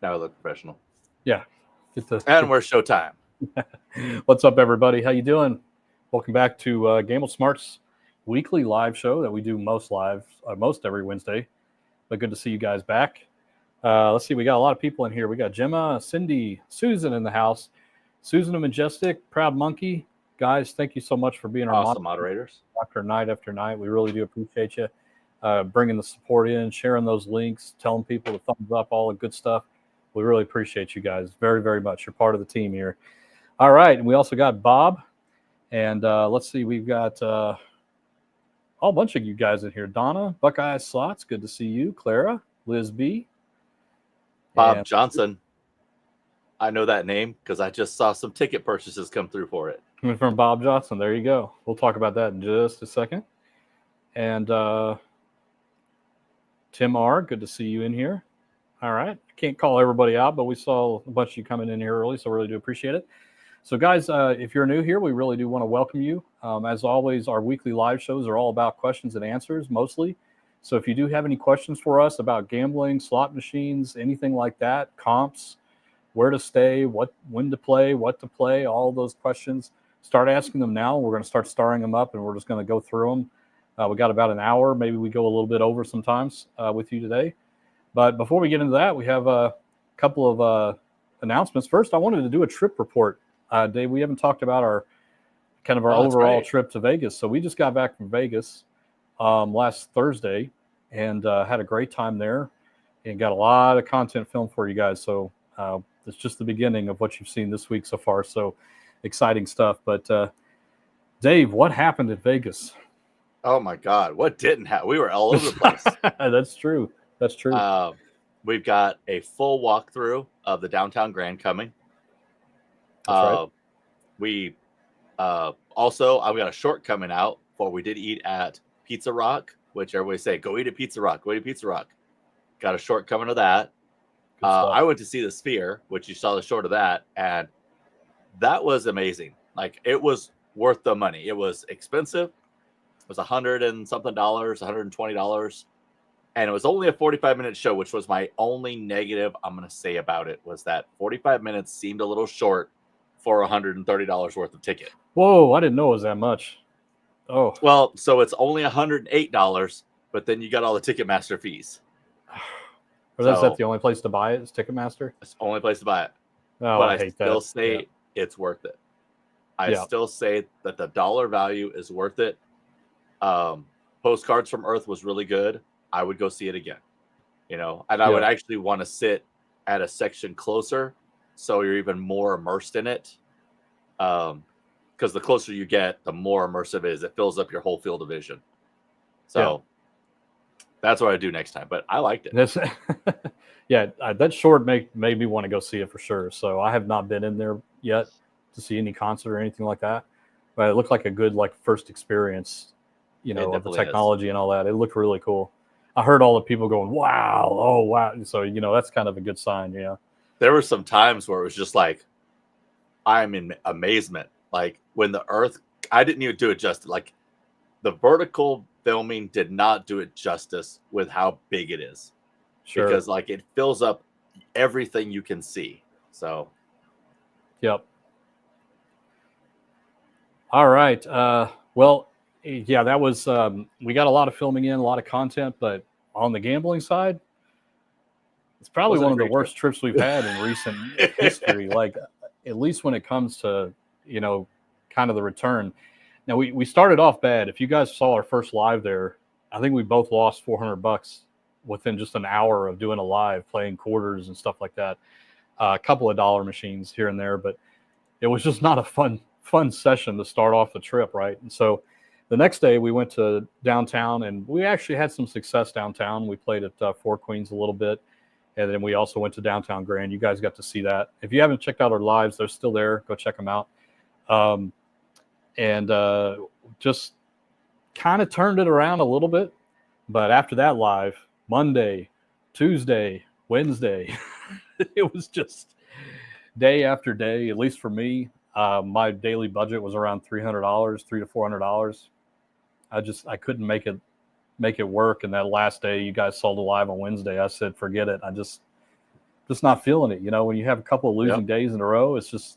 Now I look professional. Yeah. And we're showtime. What's up, everybody? How you doing? Welcome back to Gamble Smart's weekly live show that we do most every Wednesday. But good to see you guys back. Let's see, we got a lot of people in here. We got Gemma, Cindy, Susan in the house. Susan the Majestic, Proud Monkey. Guys, thank you so much for being our awesome moderators. After night. We really do appreciate you bringing the support in, sharing those links, telling people to thumbs up, all the good stuff. We really appreciate you guys very, very much. You're part of the team here. All right, and we also got Bob. And let's see, we've got a whole bunch of you guys in here. Donna, Buckeye Slots, good to see you. Clara, Liz B. Bob Johnson. I know that name because I just saw some ticket purchases come through for it. Coming from Bob Johnson. There you go. We'll talk about that in just a second. And Tim R., good to see you in here. All right. I can't call everybody out, but we saw a bunch of you coming in here early, so I really do appreciate it. So, guys, if you're new here, we really do want to welcome you. As always, our weekly live shows are all about questions and answers, mostly. So if you do have any questions for us about gambling, slot machines, anything like that, comps, where to stay, when to play, what to play, all those questions, start asking them now. We're going to start starring them up, and we're just going to go through them. We got about an hour. Maybe we go a little bit over sometimes with you today. But before we get into that, we have a couple of announcements. First, I wanted to do a trip report. Dave, we haven't talked about our overall trip to Vegas. So we just got back from Vegas last Thursday and had a great time there and got a lot of content filmed for you guys. So it's just the beginning of what you've seen this week so far. So exciting stuff. But Dave, what happened at Vegas? Oh my God, what didn't happen? We were all over the place. That's true. We've got a full walkthrough of the Downtown Grand coming. That's right. We also, I've got a short coming out for we did eat at Pizza Rock, which everybody say, go eat at Pizza Rock, go eat at Pizza Rock. Got a short coming of that. I went to see the Sphere, which you saw the short of that, and that was amazing. Like, it was worth the money. It was expensive. It was $100 and something, $120. And it was only a 45-minute show, which was my only negative I'm going to say about it, was that 45 minutes seemed a little short for $130 worth of ticket. Whoa, I didn't know it was that much. Oh. Well, so it's only $108, but then you got all the Ticketmaster fees. Or is that the only place to buy it? Is Ticketmaster? It's the only place to buy it. Oh, but I hate that. Still say it's worth it. I still say that the dollar value is worth it. Postcards from Earth was really good. I would go see it again. And I would actually want to sit at a section closer so you're even more immersed in it. Because the closer you get, the more immersive it is. It fills up your whole field of vision. So that's what I do next time. But I liked it. That short made me want to go see it for sure. So I have not been in there yet to see any concert or anything like that. But it looked like a good first experience, of the technology and all that. It looked really cool. I heard all the people going, wow, oh, wow. So, that's kind of a good sign, yeah. There were some times where it was just like, I'm in amazement. Like when the Earth, I didn't even do it justice. Like the vertical filming did not do it justice with how big it is. Sure. Because it fills up everything you can see. So. Yep. All right. That was, we got a lot of filming in, a lot of content, but on the gambling side, it's probably one of the worst trips we've had in recent history. At least when it comes to, kind of the return. Now we started off bad. If you guys saw our first live there, I think we both lost $400 within just an hour of doing a live, playing quarters and stuff like that. A couple of dollar machines here and there, but it was just not a fun session to start off the trip, right? And so the next day we went to downtown, and we actually had some success downtown. We played at Four Queens a little bit, and then we also went to Downtown Grand. You guys got to see that. If you haven't checked out our lives, they're still there. Go check them out. Just kind of turned it around a little bit. But after that live, Monday, Tuesday, Wednesday, it was just day after day, at least for me. My daily budget was around $300, $300 to $400. I couldn't make it work. And that last day you guys saw the live on Wednesday, I said, forget it. I just just not feeling it. When you have a couple of losing days in a row, it's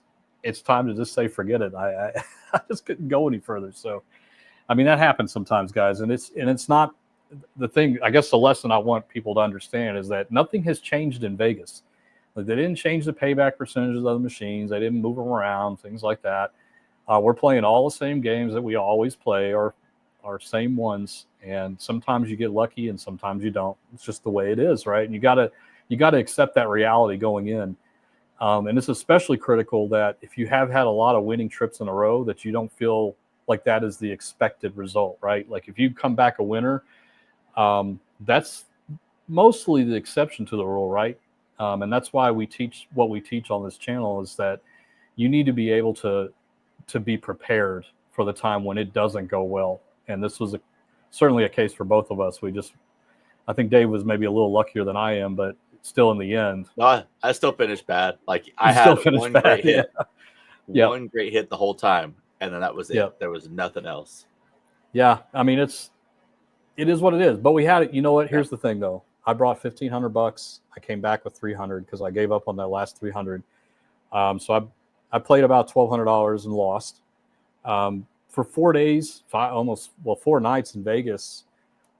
time to just say forget it. I just couldn't go any further. So, I mean, that happens sometimes, guys, and it's not the thing. I guess the lesson I want people to understand is that nothing has changed in Vegas. Like, they didn't change the payback percentages of the machines. They didn't move them around, things like that. We're playing all the same games that we always play, our same ones. And sometimes you get lucky and sometimes you don't. It's just the way it is, right? And you got to accept that reality going in. And it's especially critical that if you have had a lot of winning trips in a row, that you don't feel like that is the expected result, right? Like, if you come back a winner, that's mostly the exception to the rule, right? And that's why we teach what we teach on this channel, is that you need to be able to be prepared for the time when it doesn't go well. And this was certainly a case for both of us. I think Dave was maybe a little luckier than I am, but still in the end. No, I still finished bad. Like, I had one great hit. Yeah. One great hit the whole time, and then that was it. Yep. There was nothing else. Yeah, I mean, it is what it is. But we had it. You know what? Here's the thing, though. I brought $1,500. I came back with $300 because I gave up on that last $300. So I played about $1,200 and lost. For 4 days, 4 nights in Vegas,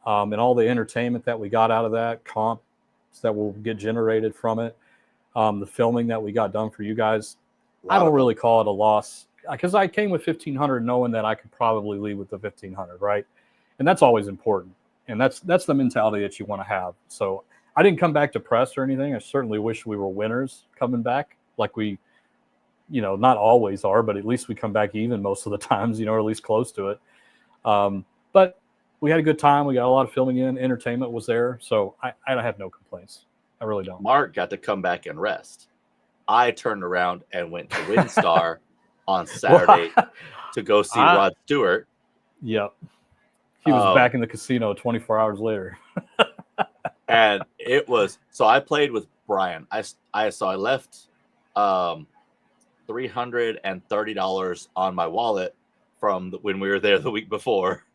and all the entertainment that we got out of that, comps that will get generated from it, the filming that we got done for you guys, I don't really call it a loss, because I came with $1,500 knowing that I could probably leave with the $1,500, right? And that's always important. And that's the mentality that you want to have. So I didn't come back depressed or anything. I certainly wish we were winners coming back, like we, not always are, but at least we come back even most of the times, or at least close to it. But we had a good time. We got a lot of filming in. Entertainment was there. So I have no complaints. I really don't. Mark got to come back and rest. I turned around and went to WinStar on Saturday to go see Rod Stewart. Yep. He was back in the casino 24 hours later. And it was, so I played with Brian. I left $330 on my wallet from when we were there the week before.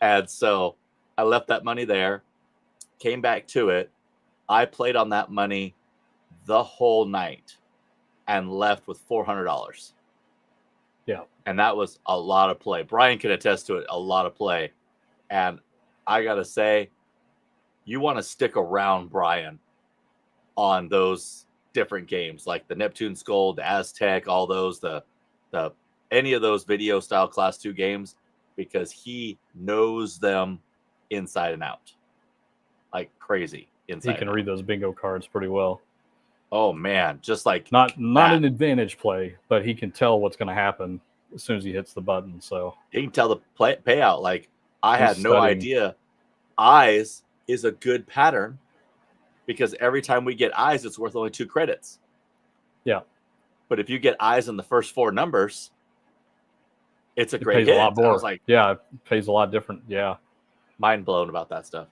And so I left that money there, came back to it. I played on that money the whole night and left with $400. Yeah. And that was a lot of play. Brian can attest to it, a lot of play. And I got to say, you want to stick around Brian on those different games, like the Neptune Skull, the Aztec, all those, the any of those video style Class 2 games, because he knows them inside and out. Like crazy inside. He can read those bingo cards pretty well. Oh man, just like not an advantage play, but he can tell what's going to happen as soon as he hits the button. So he can tell the payout. Like, I had no idea eyes is a good pattern, because every time we get eyes, it's worth only 2 credits. Yeah. But if you get eyes in the first 4 numbers, it's a great hit. A lot more. I was like, yeah, it pays a lot different. Yeah. Mind blown about that stuff.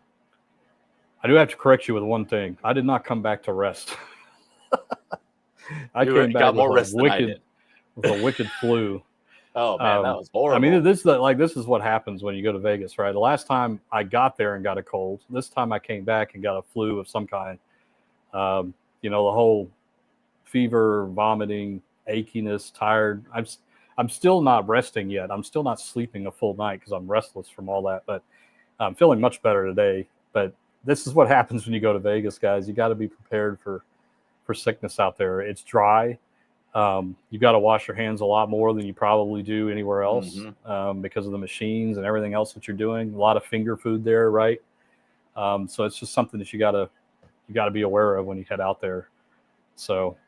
I do have to correct you with one thing. I did not come back to rest. I came back more rest with a wicked flu. Oh man, that was horrible. I mean, this is what happens when you go to Vegas, right? The last time I got there and got a cold. This time I came back and got a flu of some kind. The whole fever, vomiting, achiness, tired. I'm still not resting yet. I'm still not sleeping a full night because I'm restless from all that. But I'm feeling much better today. But this is what happens when you go to Vegas, guys. You got to be prepared for sickness out there. It's dry. You got to wash your hands a lot more than you probably do anywhere else, because of the machines and everything else that you're doing. A lot of finger food there, right? So it's just something that you got to be aware of when you head out there. So,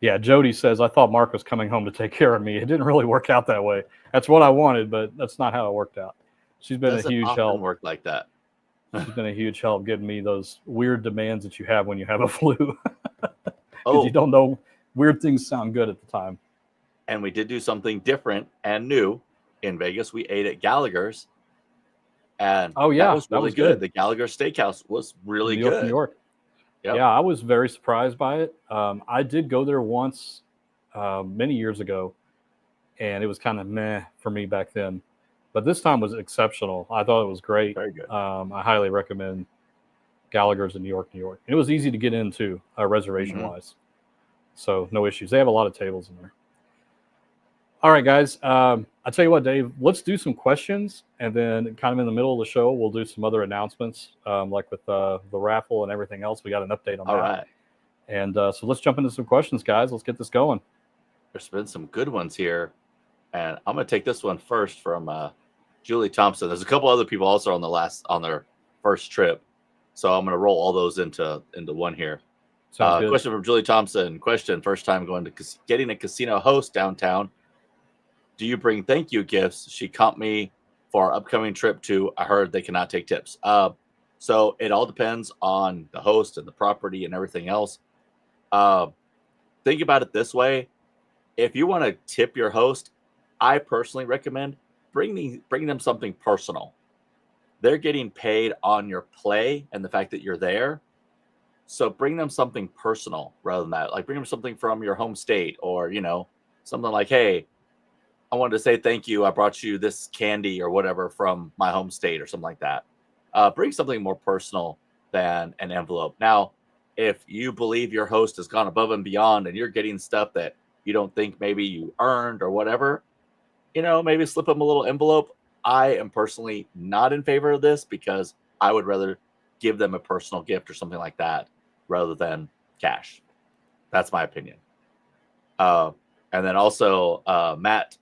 yeah, Jody says, I thought Mark was coming home to take care of me. It didn't really work out that way. That's what I wanted, but that's not how it worked out. She's been a huge help. Work like that. She's been a huge help getting me those weird demands that you have when you have a flu. Because you don't know. Weird things sound good at the time. And we did do something different and new in Vegas. We ate at Gallagher's. And that was really good. The Gallagher Steakhouse was really good. New York. Yep. Yeah, I was very surprised by it. I did go there once many years ago, and it was kind of meh for me back then. But this time was exceptional. I thought it was great. Very good. I highly recommend Gallagher's in New York, New York. And it was easy to get into reservation wise, so no issues. They have a lot of tables in there. All right, guys. I'll tell you what, Dave. Let's do some questions, and then kind of in the middle of the show, we'll do some other announcements, like with the raffle and everything else. We got an update on that. All right. And so let's jump into some questions, guys. Let's get this going. There's been some good ones here, and I'm going to take this one first from Julie Thompson. There's a couple other people also on their first trip, so I'm going to roll all those into one here. Question from Julie Thompson. Question: first time getting a casino host downtown. Do you bring thank you gifts? She comped me for our upcoming trip to. I heard they cannot take tips. So it all depends on the host and the property and everything else. Think about it this way: if you want to tip your host, I personally recommend bring them something personal. They're getting paid on your play and the fact that you're there. So bring them something personal rather than that. Like bring them something from your home state, or something like, hey, I wanted to say thank you. I brought you this candy or whatever from my home state or something like that. Bring something more personal than an envelope. Now, if you believe your host has gone above and beyond and you're getting stuff that you don't think maybe you earned or whatever, maybe slip them a little envelope. I am personally not in favor of this because I would rather give them a personal gift or something like that rather than cash. That's my opinion. And then also Matt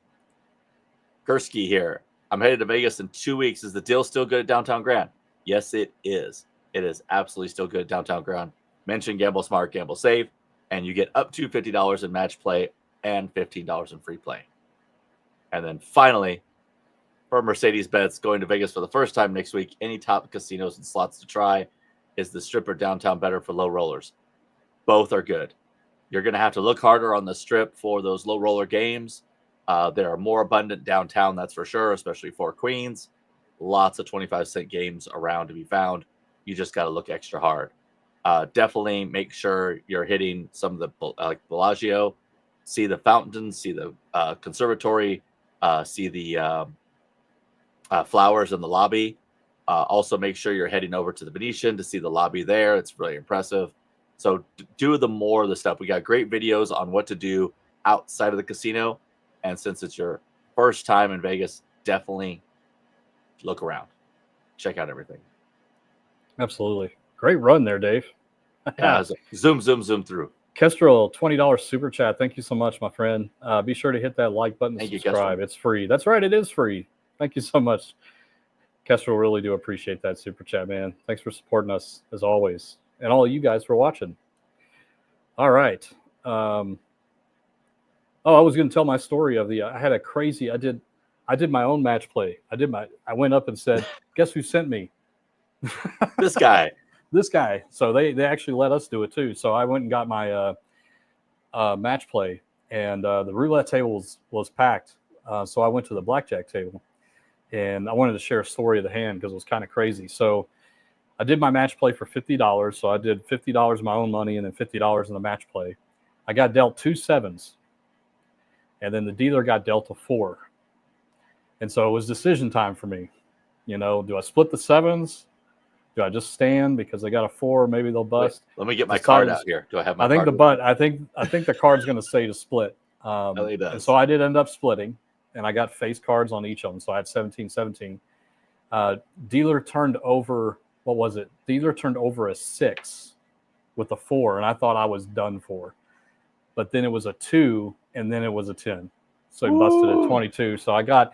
Gursky here. I'm headed to Vegas in 2 weeks. Is the deal still good at Downtown Grand? Yes, it is. It is absolutely still good at Downtown Grand. Mention Gamble Smart, Gamble Safe, and you get up to $50 in match play and $15 in free play. And then finally, for Mercedes Bets, going to Vegas for the first time next week, any top casinos and slots to try. Is the Strip or Downtown better for low rollers? Both are good. You're going to have to look harder on the Strip for those low roller games. There are more abundant downtown, that's for sure, especially for Queens. Lots of 25-cent games around to be found. You just got to look extra hard. Definitely make sure you're hitting some of the like Bellagio, see the fountains, see the conservatory, see the flowers in the lobby. Also make sure you're heading over to the Venetian to see the lobby there. It's really impressive. So do the more of the stuff. We got great videos on what to do outside of the casino. And since it's your first time in Vegas, definitely look around. Check out everything. Absolutely. Great run there, Dave. Yeah, zoom through. Kestrel, $20 super chat. Thank you so much, my friend. Be sure to hit that like button and subscribe. It's free. That's right. It is free. Thank you so much. Kestrel, really do appreciate that super chat, man. Thanks for supporting us as always. And all of you guys for watching. All right. I was going to tell my story of I had a crazy, I did my own match play. I went up and said, guess who sent me? This guy. This guy. So they actually let us do it too. So I went and got my match play, and the roulette table was packed. So I went to the blackjack table, and I wanted to share a story of the hand because it was kind of crazy. So I did my match play for $50. So I did $50 of my own money and then $50 in the match play. I got dealt 2 sevens. And then the dealer got dealt a 4. And so it was decision time for me. Do I split the sevens? Do I just stand because they got a 4? Maybe they'll bust. Wait, let me get my card out here. Do I have my card? I think the card's going to say to split. It does. And so I did end up splitting, and I got face cards on each of them. So I had 17-17. Dealer turned over, what was it? Dealer turned over a 6 with a 4, and I thought I was done for. But then it was a 2, and then it was a 10. So he busted at 22. So I got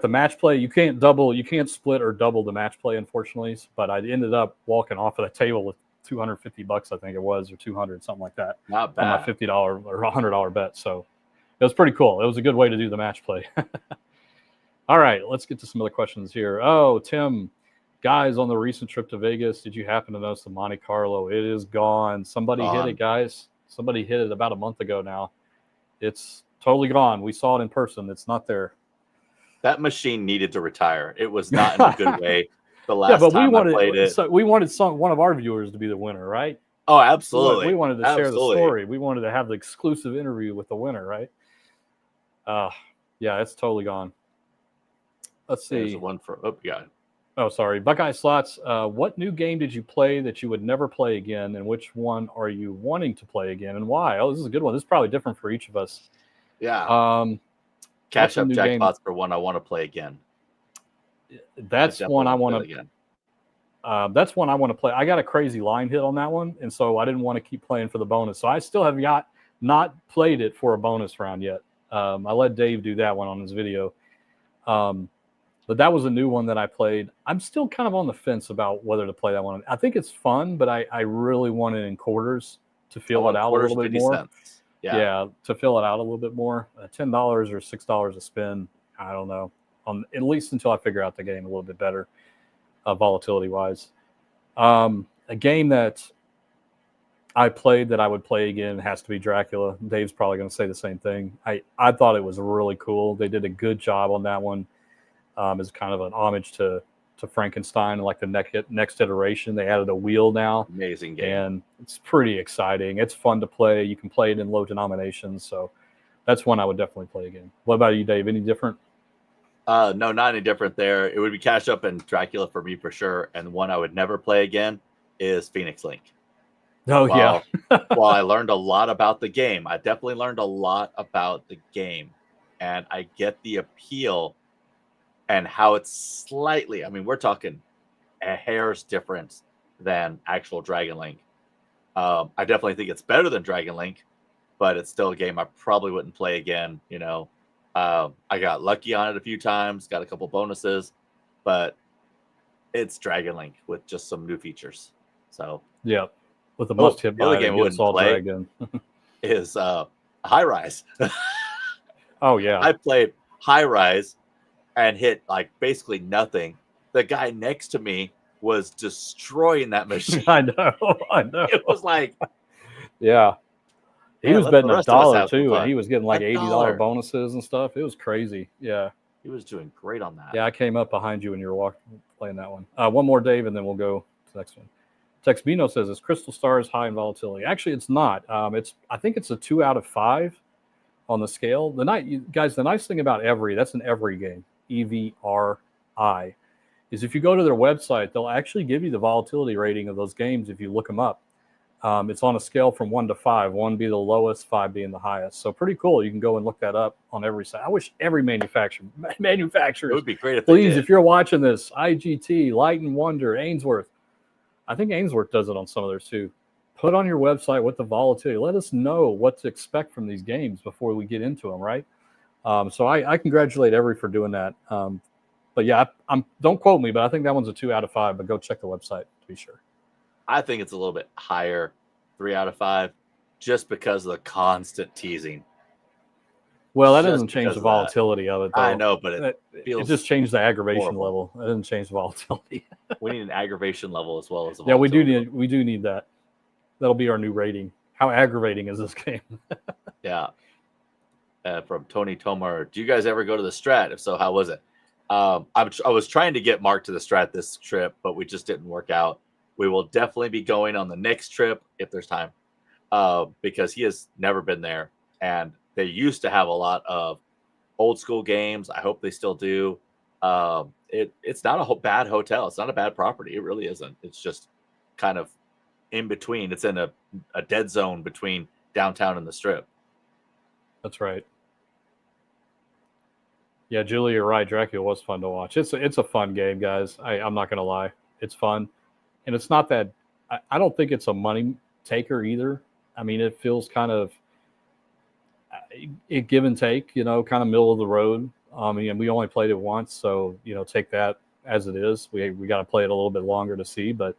the match play. You can't split or double the match play, unfortunately. But I ended up walking off of the table with $250, I think it was, or 200, something like that. Not bad. On my $50 or $100 bet. So it was pretty cool. It was a good way to do the match play. All right, let's get to some other questions here. Oh, Tim, guys, on the recent trip to Vegas, did you happen to notice the Monte Carlo? It is gone. Somebody hit it, guys. Somebody hit it about a month ago now. It's totally gone. We saw it in person. It's not there. That machine needed to retire. It was not in a good way the last time I played it. So we wanted one of our viewers to be the winner, right? Oh, absolutely. We wanted to share the story. We wanted to have the exclusive interview with the winner, right? Yeah, it's totally gone. Let's see. There's one for, yeah. Oh, sorry. Buckeye Slots, what new game did you play that you would never play again, and which one are you wanting to play again, and why? Oh, this is a good one. This is probably different for each of us. Yeah. Um, Cash what's a Up new game? Jackpots for one I want to play again. That's one I want to. again. That's one I want to play. I got a crazy line hit on that one, and so I didn't want to keep playing for the bonus. So I still have not played it for a bonus round yet. I let Dave do that one on his video. But that was a new one that I played. I'm still kind of on the fence about whether to play that one. I think it's fun, but I really want it in quarters to feel it out a little bit more. Cents. Yeah, to fill it out a little bit more. $10 or $6 a spin. I don't know. At least until I figure out the game a little bit better, volatility wise. A game that I played that I would play again has to be Dracula. Dave's probably going to say the same thing. I thought it was really cool. They did a good job on that one. As kind of an homage to Frankenstein, like the next iteration. They added a wheel now. Amazing game. And it's pretty exciting. It's fun to play. You can play it in low denominations. So that's one I would definitely play again. What about you, Dave? Any different? No, not any different there. It would be Cash Up and Dracula for me for sure. And one I would never play again is Phoenix Link. Oh, yeah. While I learned a lot about the game, I definitely learned a lot about the game. And I get the appeal and how it's slightly, I mean, we're talking a hair's difference than actual Dragon Link. I definitely think it's better than Dragon Link, but it's still a game I probably wouldn't play again. You know, I got lucky on it a few times, got a couple bonuses, but it's Dragon Link with just some new features. So yeah, with the must hit the other game I wouldn't play Dragon. is High Rise. Oh yeah, I played High Rise and hit like basically nothing. The guy next to me was destroying that machine. I know. It was like, yeah, he was betting $1 too, and he was getting like $80 bonuses and stuff. It was crazy. Yeah, he was doing great on that. Yeah, I came up behind you when you were playing that one. One more, Dave, and then we'll go to the next one. Texbino says, "Is Crystal Stars high in volatility?" Actually, it's not. I think it's a 2 out of 5 on the scale. The nice thing about that's an every game. EVRI, is if you go to their website, they'll actually give you the volatility rating of those games if you look them up. It's on a scale from 1 to 5, 1 being the lowest, 5 being the highest. So pretty cool. You can go and look that up on every site. I wish every manufacturer, it would be great if please, if you're watching this, IGT, Light and Wonder, Ainsworth. I think Ainsworth does it on some of theirs too. Put on your website what the volatility. Let us know what to expect from these games before we get into them, right? So I congratulate Every for doing that. But yeah, don't quote me, but I think that one's a 2 out of 5. But go check the website to be sure. I think it's a little bit higher, 3 out of 5, just because of the constant teasing. Well, that doesn't change the volatility of it, though. I know, but it just changed the aggravation level. It doesn't change the volatility. We need an aggravation level as well as a yeah, we do need that. That'll be our new rating. How aggravating is this game? Yeah. From Tony Tomar, do you guys ever go to the Strat? If so, how was it? I was trying to get Mark to the Strat this trip, but we just didn't work out. We will definitely be going on the next trip if there's time, because he has never been there, and they used to have a lot of old school games. I hope they still do. It's not a bad hotel. It's not a bad property. It really isn't. It's just kind of in between. It's in a dead zone between downtown and the Strip. That's right. Yeah, Julie, you're right. Dracula was fun to watch. It's a fun game, guys. I'm not going to lie. It's fun. And it's not that – I don't think it's a money taker either. I mean, it feels kind of give and take, kind of middle of the road. And we only played it once, so, take that as it is. We got to play it a little bit longer to see. But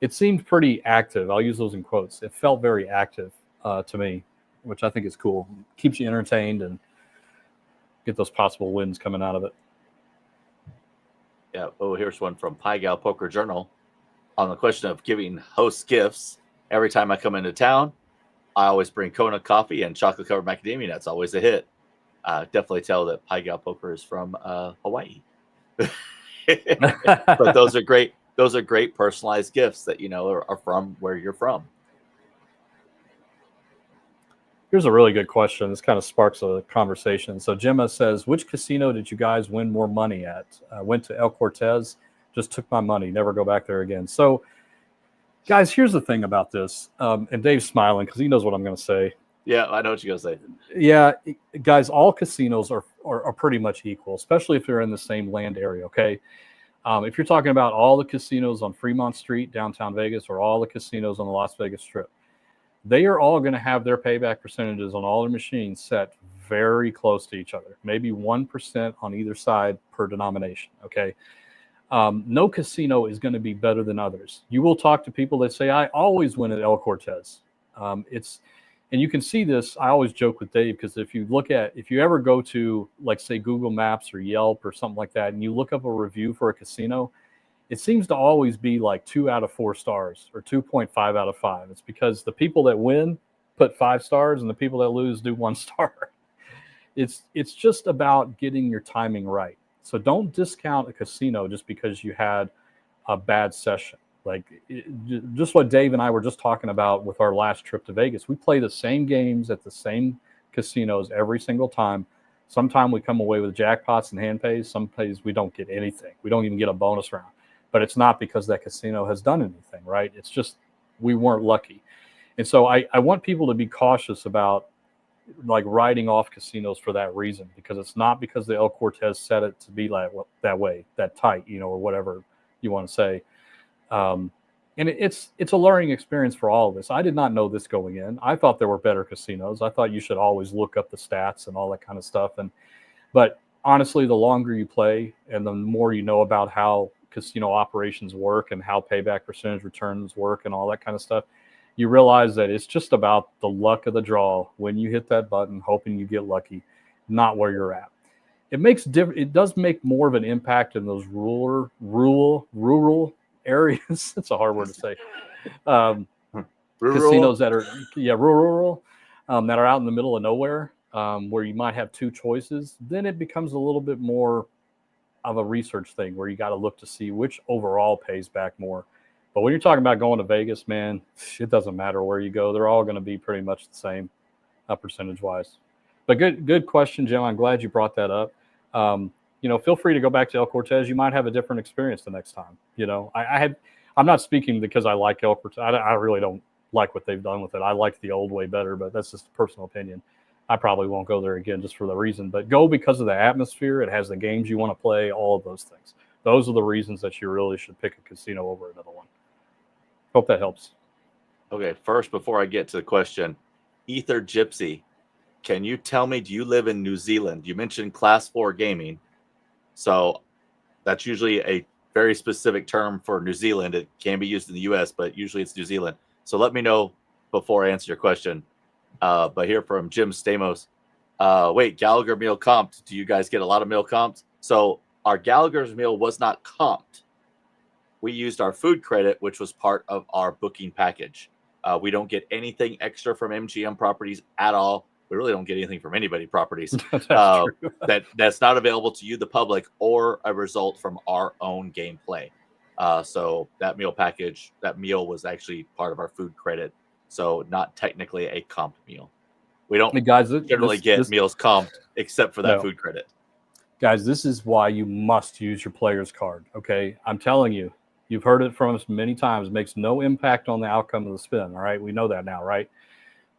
it seemed pretty active. I'll use those in quotes. It felt very active to me, which I think is cool. Keeps you entertained and get those possible wins coming out of it. Yeah. Oh, here's one from Pie Gal Poker Journal on the question of giving hosts gifts. Every time I come into town, I always bring Kona coffee and chocolate covered macadamia nuts. Always a hit. Definitely tell that Pie Gal Poker is from Hawaii. But those are great. Those are great personalized gifts that are from where you're from. Here's a really good question. This kind of sparks a conversation. So Gemma says, which casino did you guys win more money at? Went to El Cortez. Just took my money. Never go back there again. So, guys, here's the thing about this. And Dave's smiling because he knows what I'm going to say. Yeah, I know what you're going to say. Yeah, guys, all casinos are pretty much equal, especially if they're in the same land area, okay? If you're talking about all the casinos on Fremont Street, downtown Vegas, or all the casinos on the Las Vegas Strip, they are all going to have their payback percentages on all their machines set very close to each other, maybe 1% on either side per denomination, okay? No casino is going to be better than others. You will talk to people that say, I always win at El Cortez. And you can see this. I always joke with Dave because if you ever go to, like, say, Google Maps or Yelp or something like that, and you look up a review for a casino, it seems to always be like 2 out of 4 stars or 2.5 out of 5. It's because the people that win put 5 stars and the people that lose do 1 star. It's just about getting your timing right. So don't discount a casino just because you had a bad session. Like just what Dave and I were just talking about with our last trip to Vegas. We play the same games at the same casinos every single time. Sometimes we come away with jackpots and hand pays. Some pays we don't get anything. We don't even get a bonus round. But it's not because that casino has done anything, right? It's just we weren't lucky. And so I want people to be cautious about like writing off casinos for that reason, because it's not because the El Cortez set it to be like that way, that tight, or whatever you want to say. And it's a learning experience for all of us. I did not know this going in. I thought there were better casinos. I thought you should always look up the stats and all that kind of stuff. But honestly, the longer you play and the more you know about how casino operations work and how payback percentage returns work and all that kind of stuff, you realize that it's just about the luck of the draw when you hit that button, hoping you get lucky, not where you're at. It does make more of an impact in those rural areas. It's a hard word to say. Casinos that are rural, that are out in the middle of nowhere, where you might have 2 choices. Then it becomes a little bit more of a research thing where you got to look to see which overall pays back more. But when you're talking about going to Vegas, man, it doesn't matter where you go. They're all going to be pretty much the same percentage-wise. But good question, Jim. I'm glad you brought that up. Feel free to go back to El Cortez. You might have a different experience the next time. I'm not speaking because I like El Cortez. I really don't like what they've done with it. I like the old way better, but that's just a personal opinion. I probably won't go there again just for the reason. But go because of the atmosphere. It has the games you want to play, all of those things. Those are the reasons that you really should pick a casino over another one. Hope that helps. Okay, first, before I get to the question, Ether Gypsy, can you tell me, do you live in New Zealand? You mentioned Class 4 gaming. So that's usually a very specific term for New Zealand. It can be used in the U.S., but usually it's New Zealand. So let me know before I answer your question. But here from Jim Stamos. Wait, Gallagher meal comped. Do you guys get a lot of meal comped? So our Gallagher's meal was not comped. We used our food credit, which was part of our booking package. We don't get anything extra from MGM properties at all. We really don't get anything from anybody properties. That's not available to you, the public, or a result from our own gameplay. So that meal package, that meal was actually part of our food credit. So not technically a comp meal. We don't generally get meals comped except for that food credit. Guys, this is why you must use your player's card, okay? I'm telling you, you've heard it from us many times. It makes no impact on the outcome of the spin, all right? We know that now, right?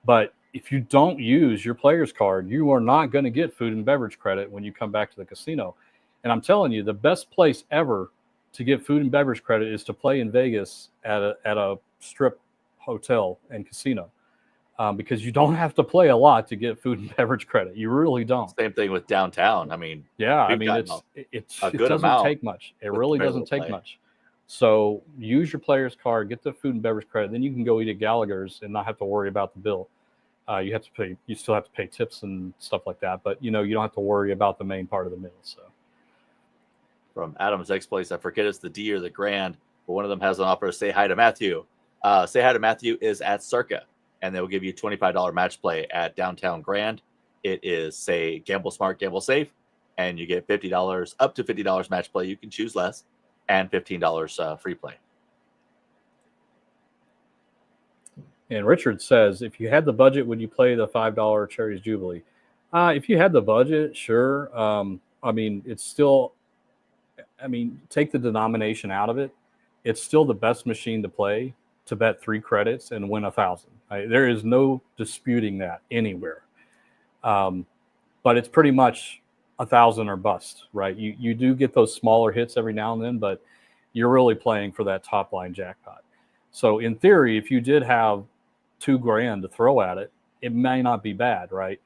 But if you don't use your player's card, you are not going to get food and beverage credit when you come back to the casino. And I'm telling you, the best place ever to get food and beverage credit is to play in Vegas at a strip hotel and casino. Because you don't have to play a lot to get food and beverage credit. You really don't. Same thing with downtown. I mean, it doesn't take much. It really doesn't take much. So use your player's card, get the food and beverage credit. Then you can go eat at Gallagher's and not have to worry about the bill. You still have to pay tips and stuff like that, but you don't have to worry about the main part of the meal. So, from Adam's X Place, I forget it's the D or the Grand, but one of them has an offer to say hi to Matthew. Say hi to Matthew is at Circa, and they will give you $25 match play at Downtown Grand. It is, say, gamble smart, gamble safe, and you get $50 up to $50 match play. You can choose less, and $15 free play. And Richard says, if you had the budget, would you play the $5 Cherries Jubilee? If you had the budget, sure. I mean, it's still I mean, take the denomination out of it. It's still the best machine to play to bet 3 credits and win 1,000. Right? There is no disputing that anywhere. But it's pretty much 1,000 or bust, right? You do get those smaller hits every now and then, but you're really playing for that top line jackpot. So in theory, if you did have $2,000 to throw at it, it may not be bad, right?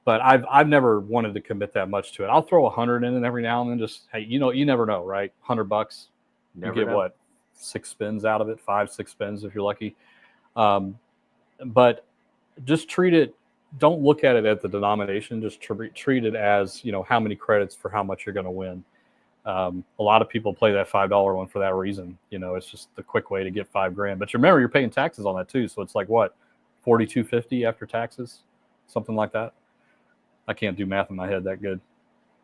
But I've never wanted to commit that much to it. I'll throw 100 in it every now and then. Just hey, you never know, right? $100, you get what, 6 spins out of it, 5-6 spins if you're lucky. But just treat it. Don't look at it at the denomination. Just treat it as how many credits for how much you're going to win. A lot of people play that $5 one for that reason. It's just the quick way to get $5,000. But remember, you're paying taxes on that too. So it's like what, $4,250 after taxes, something like that. I can't do math in my head that good.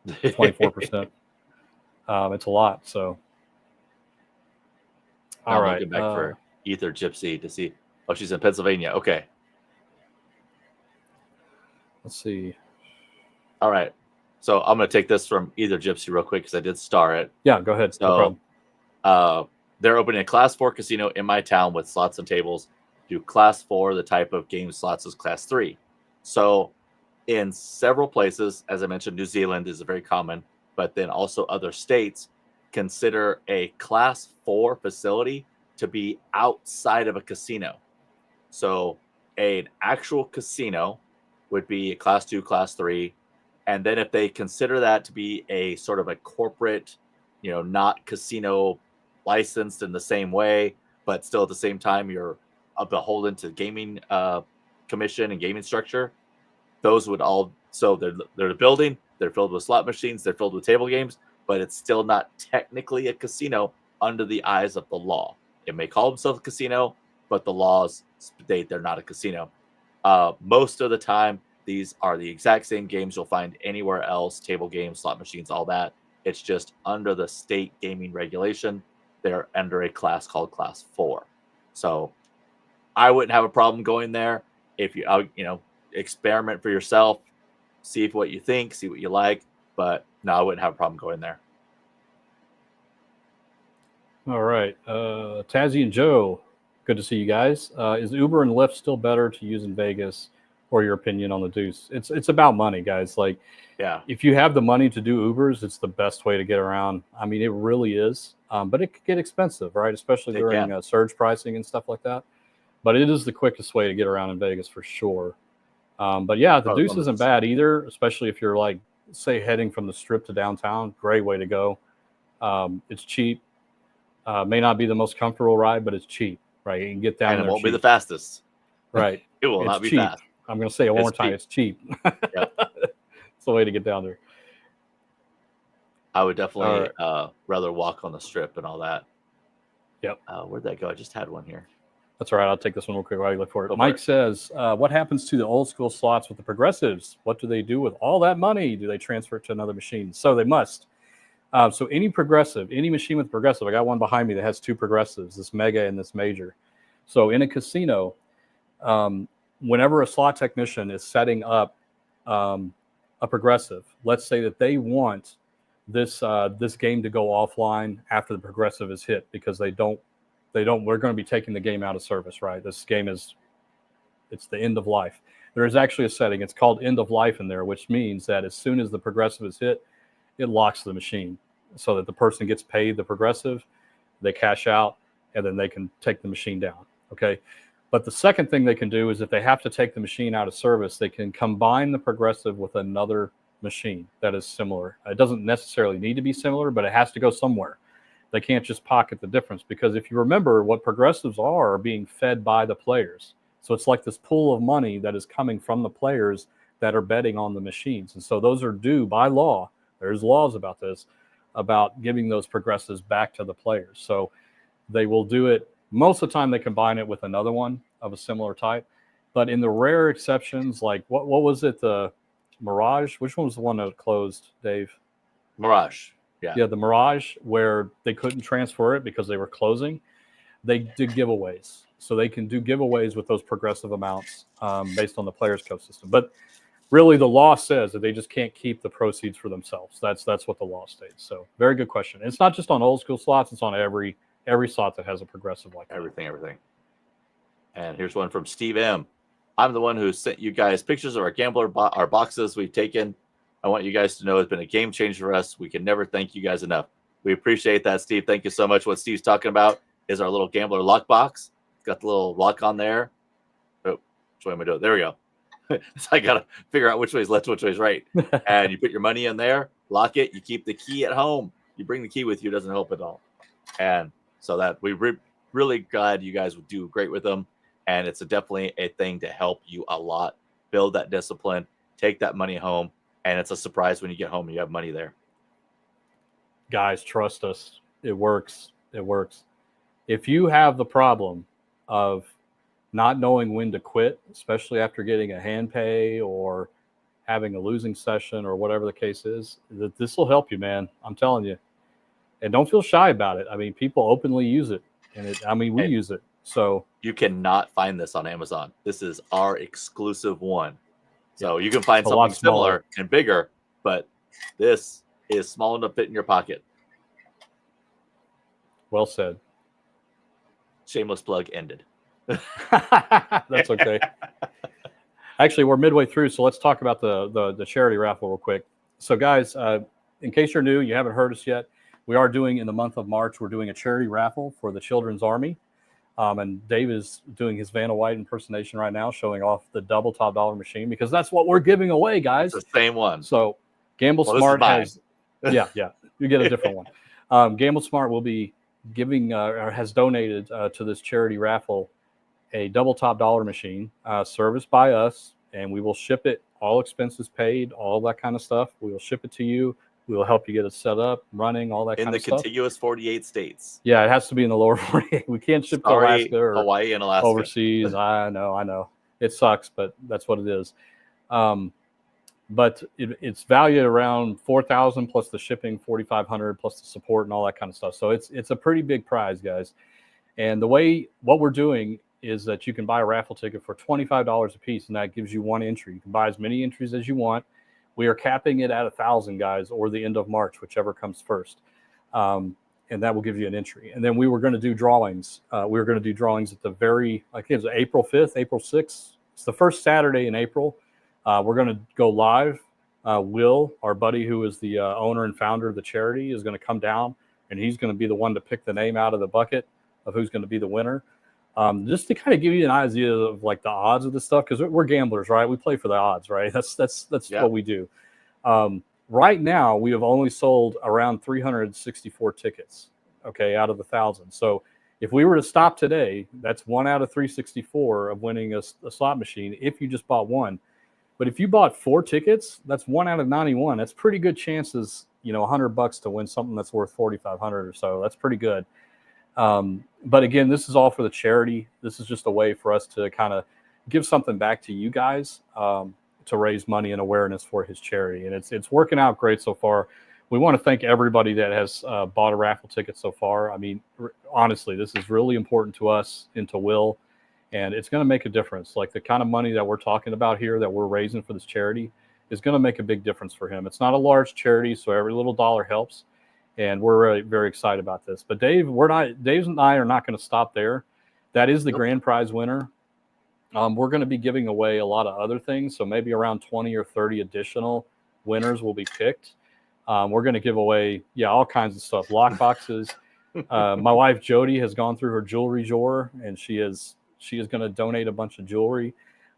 24%. It's a lot. So, all right. Looking back for Ether Gypsy to see. Oh, she's in Pennsylvania. Okay. Let's see. All right. So I'm going to take this from Ether Gypsy real quick because I did star it. Yeah, go ahead. So, no problem. They're opening a Class 4 casino in my town with slots and tables. Do Class 4, the type of game slots is Class 3. So in several places, as I mentioned, New Zealand is very common, but then also other states consider a Class 4 facility to be outside of a casino. So an actual casino would be a Class 2, Class 3. And then if they consider that to be a sort of a corporate, not casino licensed in the same way, but still at the same time, you're beholden to gaming commission and gaming structure. Those would all, so they're a building, they're filled with slot machines, they're filled with table games, but it's still not technically a casino under the eyes of the law. It may call themselves a casino, but the laws state they're not a casino. Most of the time, these are the exact same games you'll find anywhere else, table games, slot machines, all that. It's just under the state gaming regulation, they're under a class called Class 4. So I wouldn't have a problem going there if you experiment for yourself, see what you think, see what you like. But no, I wouldn't have a problem going there. All right. Tazzy and Joe, good to see you guys. Is Uber and Lyft still better to use in Vegas, or your opinion on the deuce? It's about money, guys. Like, yeah, if you have the money to do Ubers, it's the best way to get around. I mean, it really is. But it could get expensive, right? Especially during surge pricing and stuff like that. But it is the quickest way to get around in Vegas for sure. But yeah, the deuce isn't bad either, especially if you're like, say, heading from the Strip to downtown. Great way to go. It's cheap. May not be the most comfortable ride, but it's cheap, right? You can get down there. And it won't be the fastest. Right. It will not be cheap. fast. I'm going to say it one more time. It's cheap. Yep. It's the way to get down there. I would definitely rather walk on the Strip and all that. Yep. Where'd that go? I just had one here. That's all right. I'll take this one real quick while you look for it. Mike says, what happens to the old school slots with the progressives? What do they do with all that money? Do they transfer it to another machine? So they must. So any machine with progressive, I got one behind me that has 2 progressives, this mega and this major. So in a casino, whenever a slot technician is setting up a progressive, let's say that they want this game to go offline after the progressive is hit because we're going to be taking the game out of service, right? This game it's the end of life. There is actually a setting, it's called end of life in there, which means that as soon as the progressive is hit, it locks the machine so that the person gets paid the progressive, they cash out, and then they can take the machine down, okay? But the second thing they can do is if they have to take the machine out of service, they can combine the progressive with another machine that is similar. It doesn't necessarily need to be similar, but it has to go somewhere. They can't just pocket the difference because if you remember, what progressives are being fed by the players. So it's like this pool of money that is coming from the players that are betting on the machines. And so those are due by law. There's laws about this, about giving those progressives back to the players. So they will do it. Most of the time they combine it with another one of a similar type. But in the rare exceptions, like what was it? The Mirage? Which one was the one that closed, Dave? Mirage. Yeah. Yeah, the Mirage, where they couldn't transfer it because they were closing. They did giveaways. So they can do giveaways with those progressive amounts based on the player's code system. But really the law says that they just can't keep the proceeds for themselves. That's what the law states. So very good question. And it's not just on old school slots; it's on every slot that has a progressive like that. Everything. And here's one from Steve M. I'm the one who sent you guys pictures of our gambler our boxes we've taken. I want you guys to know it's been a game changer for us. We can never thank you guys enough. We appreciate that, Steve. Thank you so much. What Steve's talking about is our little gambler lock box. It's got the little lock on there. Oh, which way am I doing? There we go. So I got to figure out which way is left, which way is right. And you put your money in there, lock it. You keep the key at home. You bring the key with you. It doesn't help at all. And so that we're really glad you guys would do great with them. And it's definitely a thing to help you a lot. Build that discipline. Take that money home. And it's a surprise when you get home and you have money there. Guys, trust us. It works. It works. If you have the problem of not knowing when to quit, especially after getting a hand pay or having a losing session or whatever the case is, this will help you, man. I'm telling you. And don't feel shy about it. I mean, people openly use it. And we use it. So you cannot find this on Amazon. This is our exclusive one. So you can find something similar and bigger, but this is small enough to fit in your pocket. Well said. Shameless plug ended. That's okay. Actually, we're midway through, so let's talk about the charity raffle real quick. So guys, in case you're new, you haven't heard us yet, we are doing in the month of March, we're doing a charity raffle for the Children's Army. And Dave is doing his Vanna White impersonation right now, showing off the double top dollar machine because that's what we're giving away, guys. It's the same one. So Gamble Smart has, yeah, you get a different one. Gamble Smart will be giving or has donated to this charity raffle a double top dollar machine serviced by us, and we will ship it, all expenses paid, all that kind of stuff. We will ship it to you. We will help you get it set up, running, all that kind of stuff. In the contiguous 48 states. Yeah, it has to be in the lower 48. We can't ship to Alaska or Hawaii and Alaska. Overseas. I know. It sucks, but that's what it is. But it's valued around $4,000 plus the shipping, $4,500 plus the support and all that kind of stuff. So it's a pretty big prize, guys. And what we're doing is that you can buy a raffle ticket for $25 a piece, and that gives you one entry. You can buy as many entries as you want. We are capping it at 1,000, guys, or the end of March, whichever comes first. And that will give you an entry. And then we were going to do drawings. We were going to do drawings at the very, I think it was April 5th, April 6th. It's the first Saturday in April. We're going to go live. Will, our buddy who is the owner and founder of the charity, is going to come down, and he's going to be the one to pick the name out of the bucket of who's going to be the winner. Just to kind of give you an idea of like the odds of this stuff, because we're gamblers, right? We play for the odds, right? That's what we do. Right now, we have only sold around 364 tickets, okay, out of 1,000. So if we were to stop today, that's 1 out of 364 of winning a slot machine if you just bought one. But if you bought 4 tickets, that's 1 out of 91. That's pretty good chances, $100 to win something that's worth $4,500 or so. That's pretty good. But again, this is all for the charity. This is just a way for us to kind of give something back to you guys to raise money and awareness for his charity. And it's working out great so far. We want to thank everybody that has bought a raffle ticket so far. I mean, honestly, this is really important to us and to Will, and it's going to make a difference. Like the kind of money that we're talking about here that we're raising for this charity is going to make a big difference for him. It's not a large charity, so every little dollar helps. And we're really very excited about this. But Dave and I are not going to stop there. That is the grand prize winner. We're going to be giving away a lot of other things. So maybe around 20 or 30 additional winners will be picked. We're going to give away, all kinds of stuff. Lock boxes. My wife, Jody, has gone through her jewelry drawer, and she is going to donate a bunch of jewelry.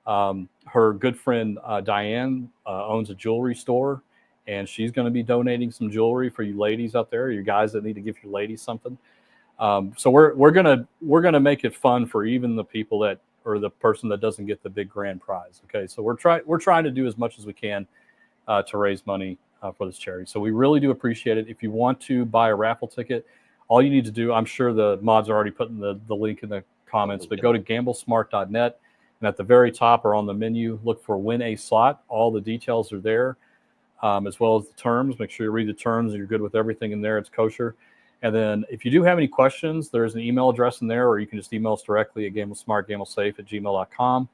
Her good friend, Diane, owns a jewelry store. And she's going to be donating some jewelry for you ladies out there, you guys that need to give your ladies something. So we're gonna make it fun for even the people that, or the person that doesn't get the big grand prize. Okay, so we're trying to do as much as we can to raise money for this charity. So we really do appreciate it. If you want to buy a raffle ticket, all you need to do, I'm sure the mods are already putting the link in the comments, but go to gamblesmart.net, and at the very top or on the menu, look for Win a Slot. All the details are there. As well as the terms. Make sure you read the terms and you're good with everything in there. It's kosher. And then if you do have any questions, there's an email address in there, or you can just email us directly at gamblesmart, gamblesafe@gmail.com.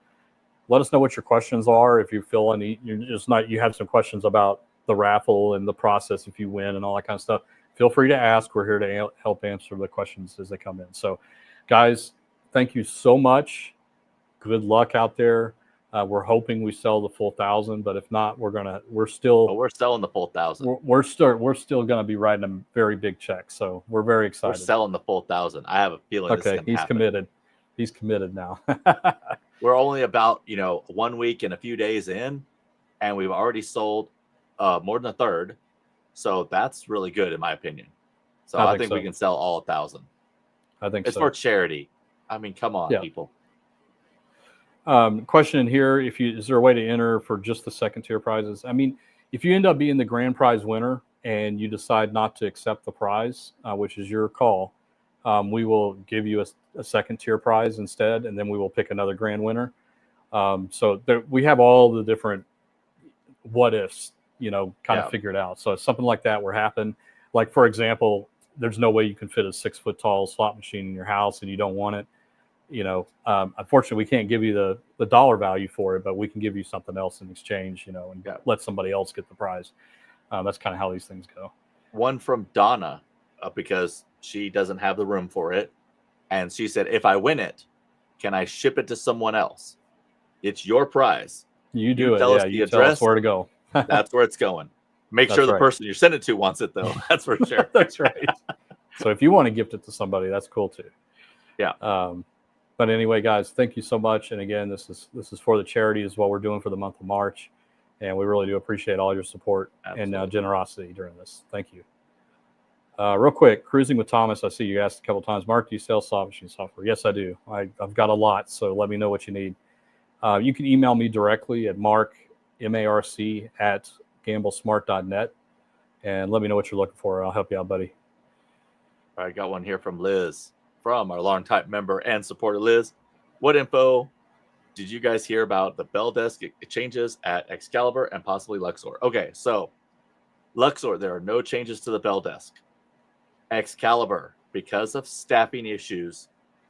let us know what your questions are. If you feel you have some questions about the raffle and the process if you win and all that kind of stuff, feel free to ask. We're here to help answer the questions as they come in. So, guys, thank you so much. Good luck out there. We're hoping we sell the full 1,000, but if not, we're selling the full 1,000. We're still gonna be writing a very big check. So we're very excited. We're selling the full 1,000. I have a feeling. Okay, he's committed. He's committed now. We're only about 1 week and a few days in, and we've already sold more than a third. So that's really good in my opinion. So I think we can sell all 1,000. I think it's for charity. I mean, come on, people. Question in here: is there a way to enter for just the second tier prizes? I mean, if you end up being the grand prize winner and you decide not to accept the prize, which is your call, we will give you a second tier prize instead, and then we will pick another grand winner. So we have all the different what ifs, kind of figured out. So if something like that were happen, like for example, there's no way you can fit a 6 foot tall slot machine in your house and you don't want it. Unfortunately, we can't give you the dollar value for it, but we can give you something else in exchange, and let somebody else get the prize. That's kind of how these things go. One from Donna, because she doesn't have the room for it. And she said, if I win it, can I ship it to someone else? It's your prize. You do it. Tell us the address, tell us where to go. That's where it's going. Make sure the person you send it to wants it, though. That's for sure. That's right. So if you want to gift it to somebody, that's cool too. Yeah. But anyway, guys, thank you so much. And again, this is for the charity, is what we're doing for the month of March, and we really do appreciate all your support and generosity during this. Thank you. Real quick, Cruising with Thomas. I see you asked a couple times. Mark, do you sell slot machine software? Yes, I do. I've got a lot, so let me know what you need. You can email me directly at mark@gamblesmart.net, and let me know what you're looking for. I'll help you out, buddy. All right, got one here from Liz, from our longtime member and supporter, Liz. What info did you guys hear about the bell desk changes at Excalibur and possibly Luxor? Okay, so Luxor, there are no changes to the bell desk. Excalibur, because of staffing issues,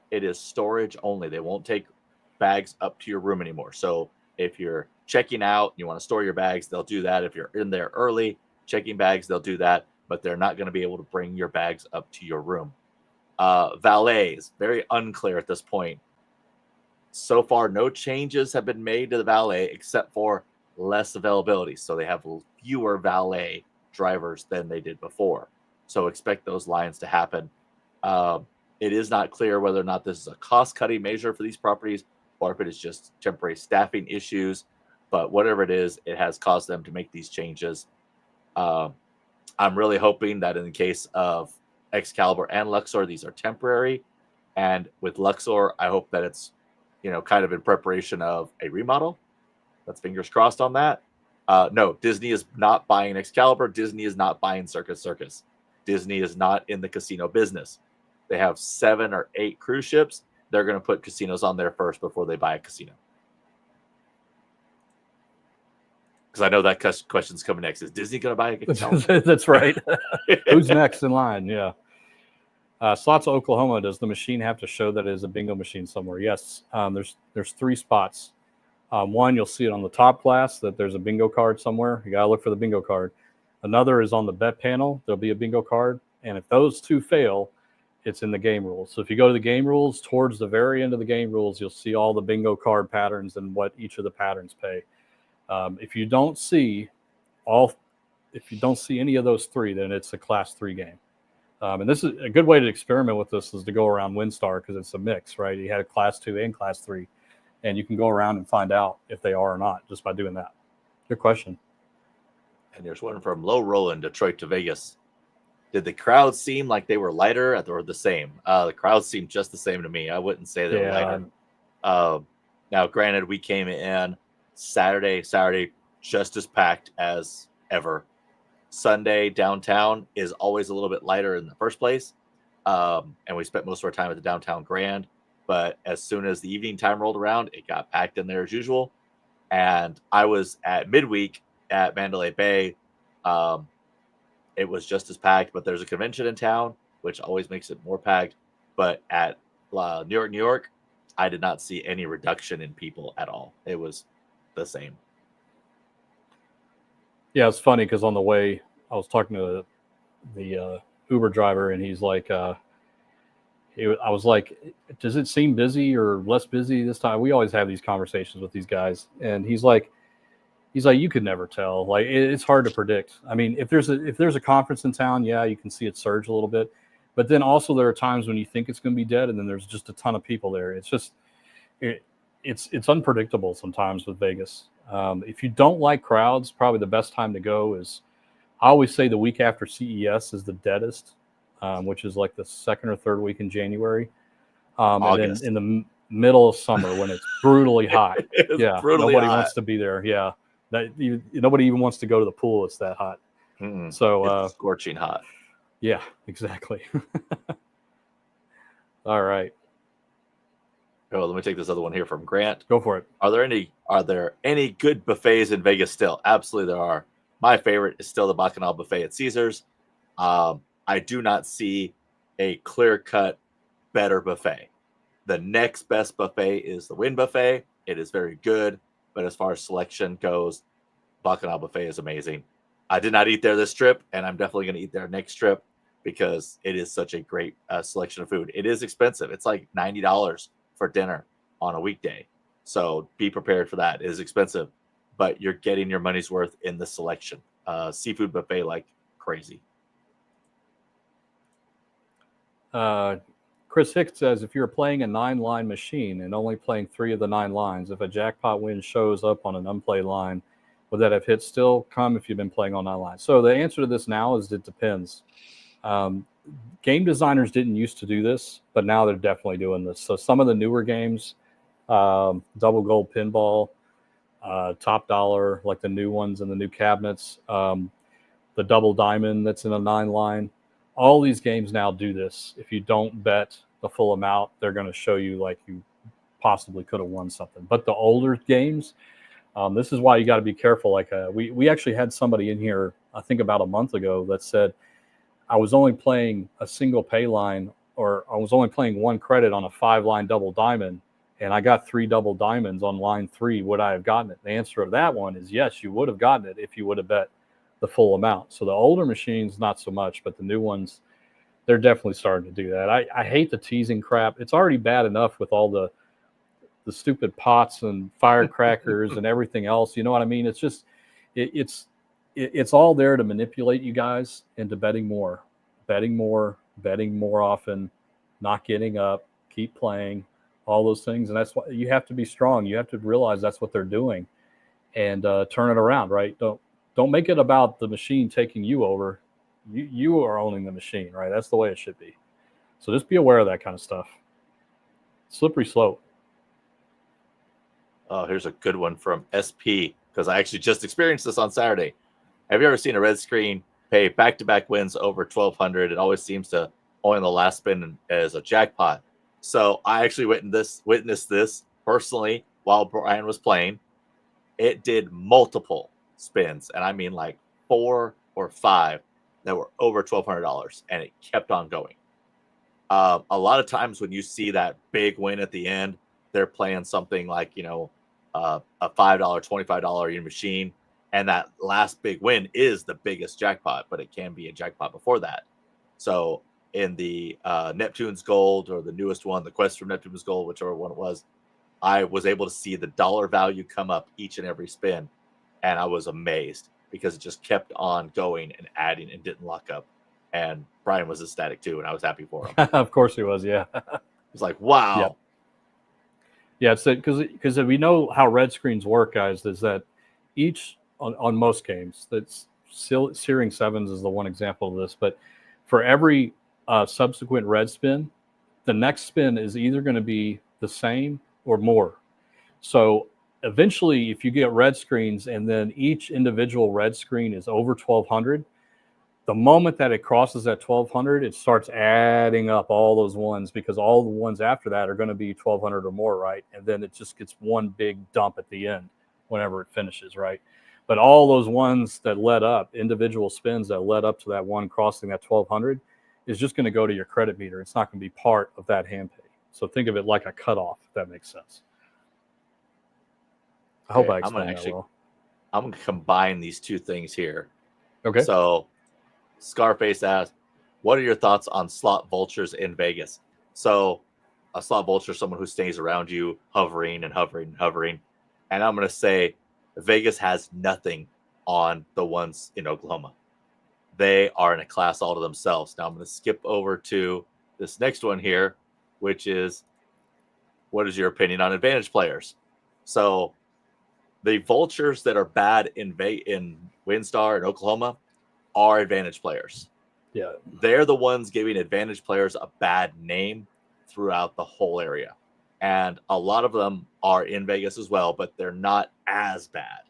it is storage only. They won't take bags up to your room anymore. So if you're checking out and you want to store your bags, they'll do that. If you're in there early checking bags, they'll do that, but they're not going to be able to bring your bags up to your room. Valets, very unclear at this point. So far, no changes have been made to the valet except for less availability. So they have fewer valet drivers than they did before. So expect those lines to happen. It is not clear whether or not this is a cost-cutting measure for these properties or if it is just temporary staffing issues. But whatever it is, it has caused them to make these changes. I'm really hoping that in the case of Excalibur and Luxor, these are temporary. And with Luxor, I hope that it's, kind of in preparation of a remodel. Let's fingers crossed on that. No, Disney is not buying Excalibur. Disney is not buying Circus Circus. Disney is not in the casino business. They have 7 or 8 cruise ships. They're going to put casinos on there first before they buy a casino. Because I know that question's coming next. Is Disney going to buy a casino? That's right. Who's next in line? Yeah. Slots of Oklahoma, does the machine have to show that it is a bingo machine somewhere? Yes. There's 3 spots. One, you'll see it on the top glass that there's a bingo card somewhere. You got to look for the bingo card. Another is on the bet panel. There'll be a bingo card. And if those 2 fail, it's in the game rules. So if you go to the game rules, towards the very end of the game rules, you'll see all the bingo card patterns and what each of the patterns pay. If you don't see any of those 3, then it's a class 3 game. And this is a good way to experiment with this, is to go around WinStar, because it's a mix, right? You had a class 2 and class 3, and you can go around and find out if they are or not just by doing that. Good question. And there's one from Low Roland, Detroit to Vegas. Did the crowd seem like they were lighter or the same? The crowd seemed just the same to me. I wouldn't say they were lighter. Now, granted, we came in Saturday just as packed as ever. Sunday downtown is always a little bit lighter in the first place. And we spent most of our time at the downtown Grand. But as soon as the evening time rolled around, it got packed in there as usual. And I was at midweek at Mandalay Bay. It was just as packed, but there's a convention in town, which always makes it more packed. But at New York, I did not see any reduction in people at all. It was the same. Yeah, it's funny because on the way, I was talking to the Uber driver, and he's like, I was like, does it seem busy or less busy this time? We always have these conversations with these guys, and he's like, you could never tell. Like it's hard to predict. I mean, if there's a conference in town, yeah, you can see it surge a little bit, but then also there are times when you think it's going to be dead, and then there's just a ton of people there. It's just it's unpredictable sometimes with Vegas. If you don't like crowds, probably the best time to go is, I always say the week after CES is the deadest, which is like the second or third week in January. And then in the middle of summer when it's brutally hot. Nobody wants to be there. Yeah, nobody even wants to go to the pool. It's that hot. So it's scorching hot. Yeah, exactly. All right. Oh, let me take this other one here from Grant. Go for it. Are there any good buffets in Vegas still? Absolutely, there are. My favorite is still the Bacchanal buffet at Caesars. I do not see a clear-cut better buffet. The next best buffet is the Wynn buffet. It is very good, but as far as selection goes, Bacchanal buffet is amazing. I did not eat there this trip, and I'm definitely going to eat there next trip because it is such a great selection of food. It is expensive. It's like $90 for dinner on a weekday. So be prepared for that. It is expensive, but you're getting your money's worth in the selection. Seafood buffet like crazy. Chris Hicks says, if you're playing a 9-line machine and only playing 3 of the 9 lines, if a jackpot win shows up on an unplayed line, would that have hit still come if you've been playing on 9 lines? So the answer to this now is it depends. Game designers didn't used to do this, but now they're definitely doing this. So some of the newer games, Double Gold Pinball, Top Dollar, like the new ones and the new cabinets, the Double Diamond that's in a 9 line, all these games now do this. If you don't bet the full amount, they're going to show you like you possibly could have won something. But the older games, this is why you got to be careful. Like we actually had somebody in here, I think about a month ago, that said, I was only playing a single Payline, or I was only playing 1 credit on a 5-line double diamond, and I got 3 double diamonds on line 3. Would I have gotten it? The answer to that one is yes, you would have gotten it if you would have bet the full amount. So the older machines, not so much, but the new ones, they're definitely starting to do that. I hate the teasing crap. It's already bad enough with all the stupid pots and firecrackers and everything else. You know what I mean? It's just, it's all there to manipulate you guys into betting more often, not getting up, keep playing, all those things. And that's why you have to be strong. You have to realize that's what they're doing and turn it around, right? Don't make it about the machine taking you over. You are owning the machine, right? That's the way it should be. So just be aware of that kind of stuff. Slippery slope. Oh, here's a good one from SP, because I actually just experienced this on Saturday. Have you ever seen a red screen pay back-to-back wins over 1,200? It always seems to only in the last spin as a jackpot. So I actually witnessed this personally while Brian was playing. It did multiple spins, and I mean like 4 or 5 that were over $1,200, and it kept on going. A lot of times when you see that big win at the end, they're playing something like, a $5, $25 machine, and that last big win is the biggest jackpot, but it can be a jackpot before that. So in the Neptune's Gold, or the newest one, the Quest from Neptune's Gold, whichever one it was, I was able to see the dollar value come up each and every spin, and I was amazed because it just kept on going and adding and didn't lock up. And Brian was ecstatic too, and I was happy for him. Of course he was, yeah. It was like, wow. Yeah, it's because we know how red screens work, guys, is that each, on most games, that's Searing Sevens is the one example of this, but for every subsequent red spin, the next spin is either going to be the same or more. So eventually, if you get red screens and then each individual red screen is over 1,200, the moment that it crosses that 1,200, it starts adding up all those ones, because all the ones after that are going to be 1,200 or more, right? And then it just gets one big dump at the end whenever it finishes, right? But all those ones that led up, individual spins that led up to that one crossing that 1,200, is just going to go to your credit meter. It's not going to be part of that hand pay. So think of it like a cutoff, if that makes sense. I hope I explained that well. I'm going to combine these two things here. Okay. So Scarface asked, what are your thoughts on slot vultures in Vegas? So a slot vulture is someone who stays around you, hovering and hovering and hovering. And I'm going to say Vegas has nothing on the ones in Oklahoma. They are in a class all to themselves. Now I'm going to skip over to this next one here, which is, what is your opinion on advantage players? So the vultures that are bad in WinStar and Oklahoma are advantage players. Yeah. They're the ones giving advantage players a bad name throughout the whole area. And a lot of them are in Vegas as well, but they're not as bad.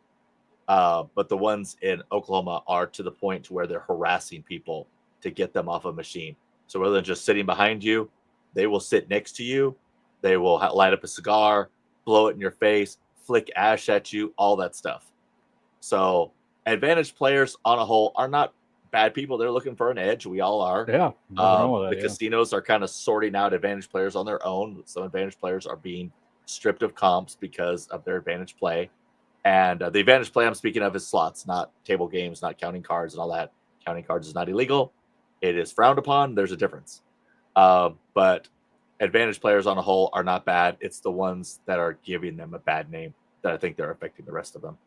But the ones in Oklahoma are to the point to where they're harassing people to get them off a machine. So rather than just sitting behind you, they will sit next to you. They will light up a cigar, blow it in your face, flick ash at you, all that stuff. So advantage players on a whole are not bad people. They're looking for an edge. We all are. Yeah. The casinos are kind of sorting out advantage players on their own. Some advantage players are being stripped of comps because of their advantage play. And the advantage play I'm speaking of is slots, not table games, not counting cards and all that. Counting cards is not illegal. It is frowned upon. There's a difference. But advantage players on a whole are not bad. It's the ones that are giving them a bad name that I think they're affecting the rest of them.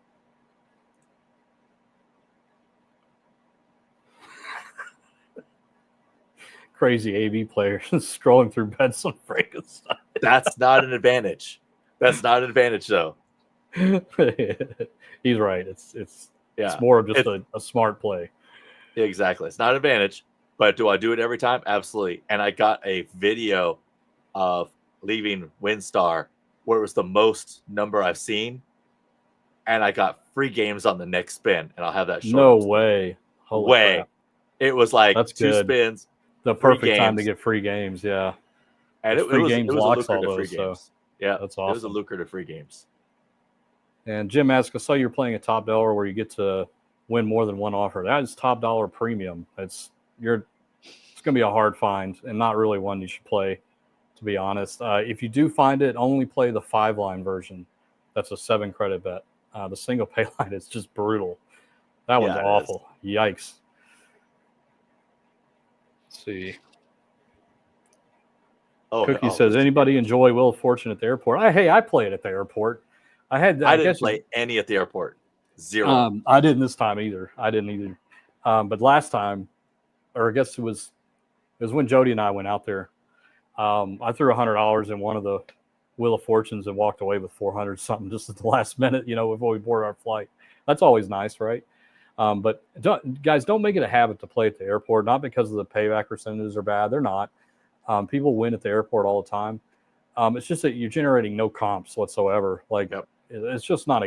Crazy AV players scrolling through bets on Frankenstein. That's not an advantage. That's not an advantage, though. He's right. It's more of just a smart play. Exactly. It's not an advantage, but do I do it every time? Absolutely. And I got a video of leaving WinStar where it was the most number I've seen, and I got free games on the next spin, and I'll have that short. No way. Holy crap. It was like That's two good. spins. The perfect time to get free games, yeah. And it was a lucrative free games. So yeah, that's awesome. It was a lucrative free games. And Jim asked, I saw you're playing a top dollar where you get to win more than one offer. That is top dollar premium. It's going to be a hard find and not really one you should play, to be honest. If you do find it, only play the 5-line version. That's a 7-credit bet. The single pay line is just brutal. That one's awful. Yikes. Let's see. Cookie says, anybody enjoy Wheel of Fortune at the airport? I play it at the airport. I didn't play any at the airport. Zero. I didn't this time either. But last time, or I guess it was when Jody and I went out there. I threw $100 in one of the Wheel of Fortunes and walked away with 400 something just at the last minute, before we boarded our flight. That's always nice, right? But guys, don't make it a habit to play at the airport, not because of the payback percentages are bad. They're not. People win at the airport all the time. It's just that you're generating no comps whatsoever. It's just not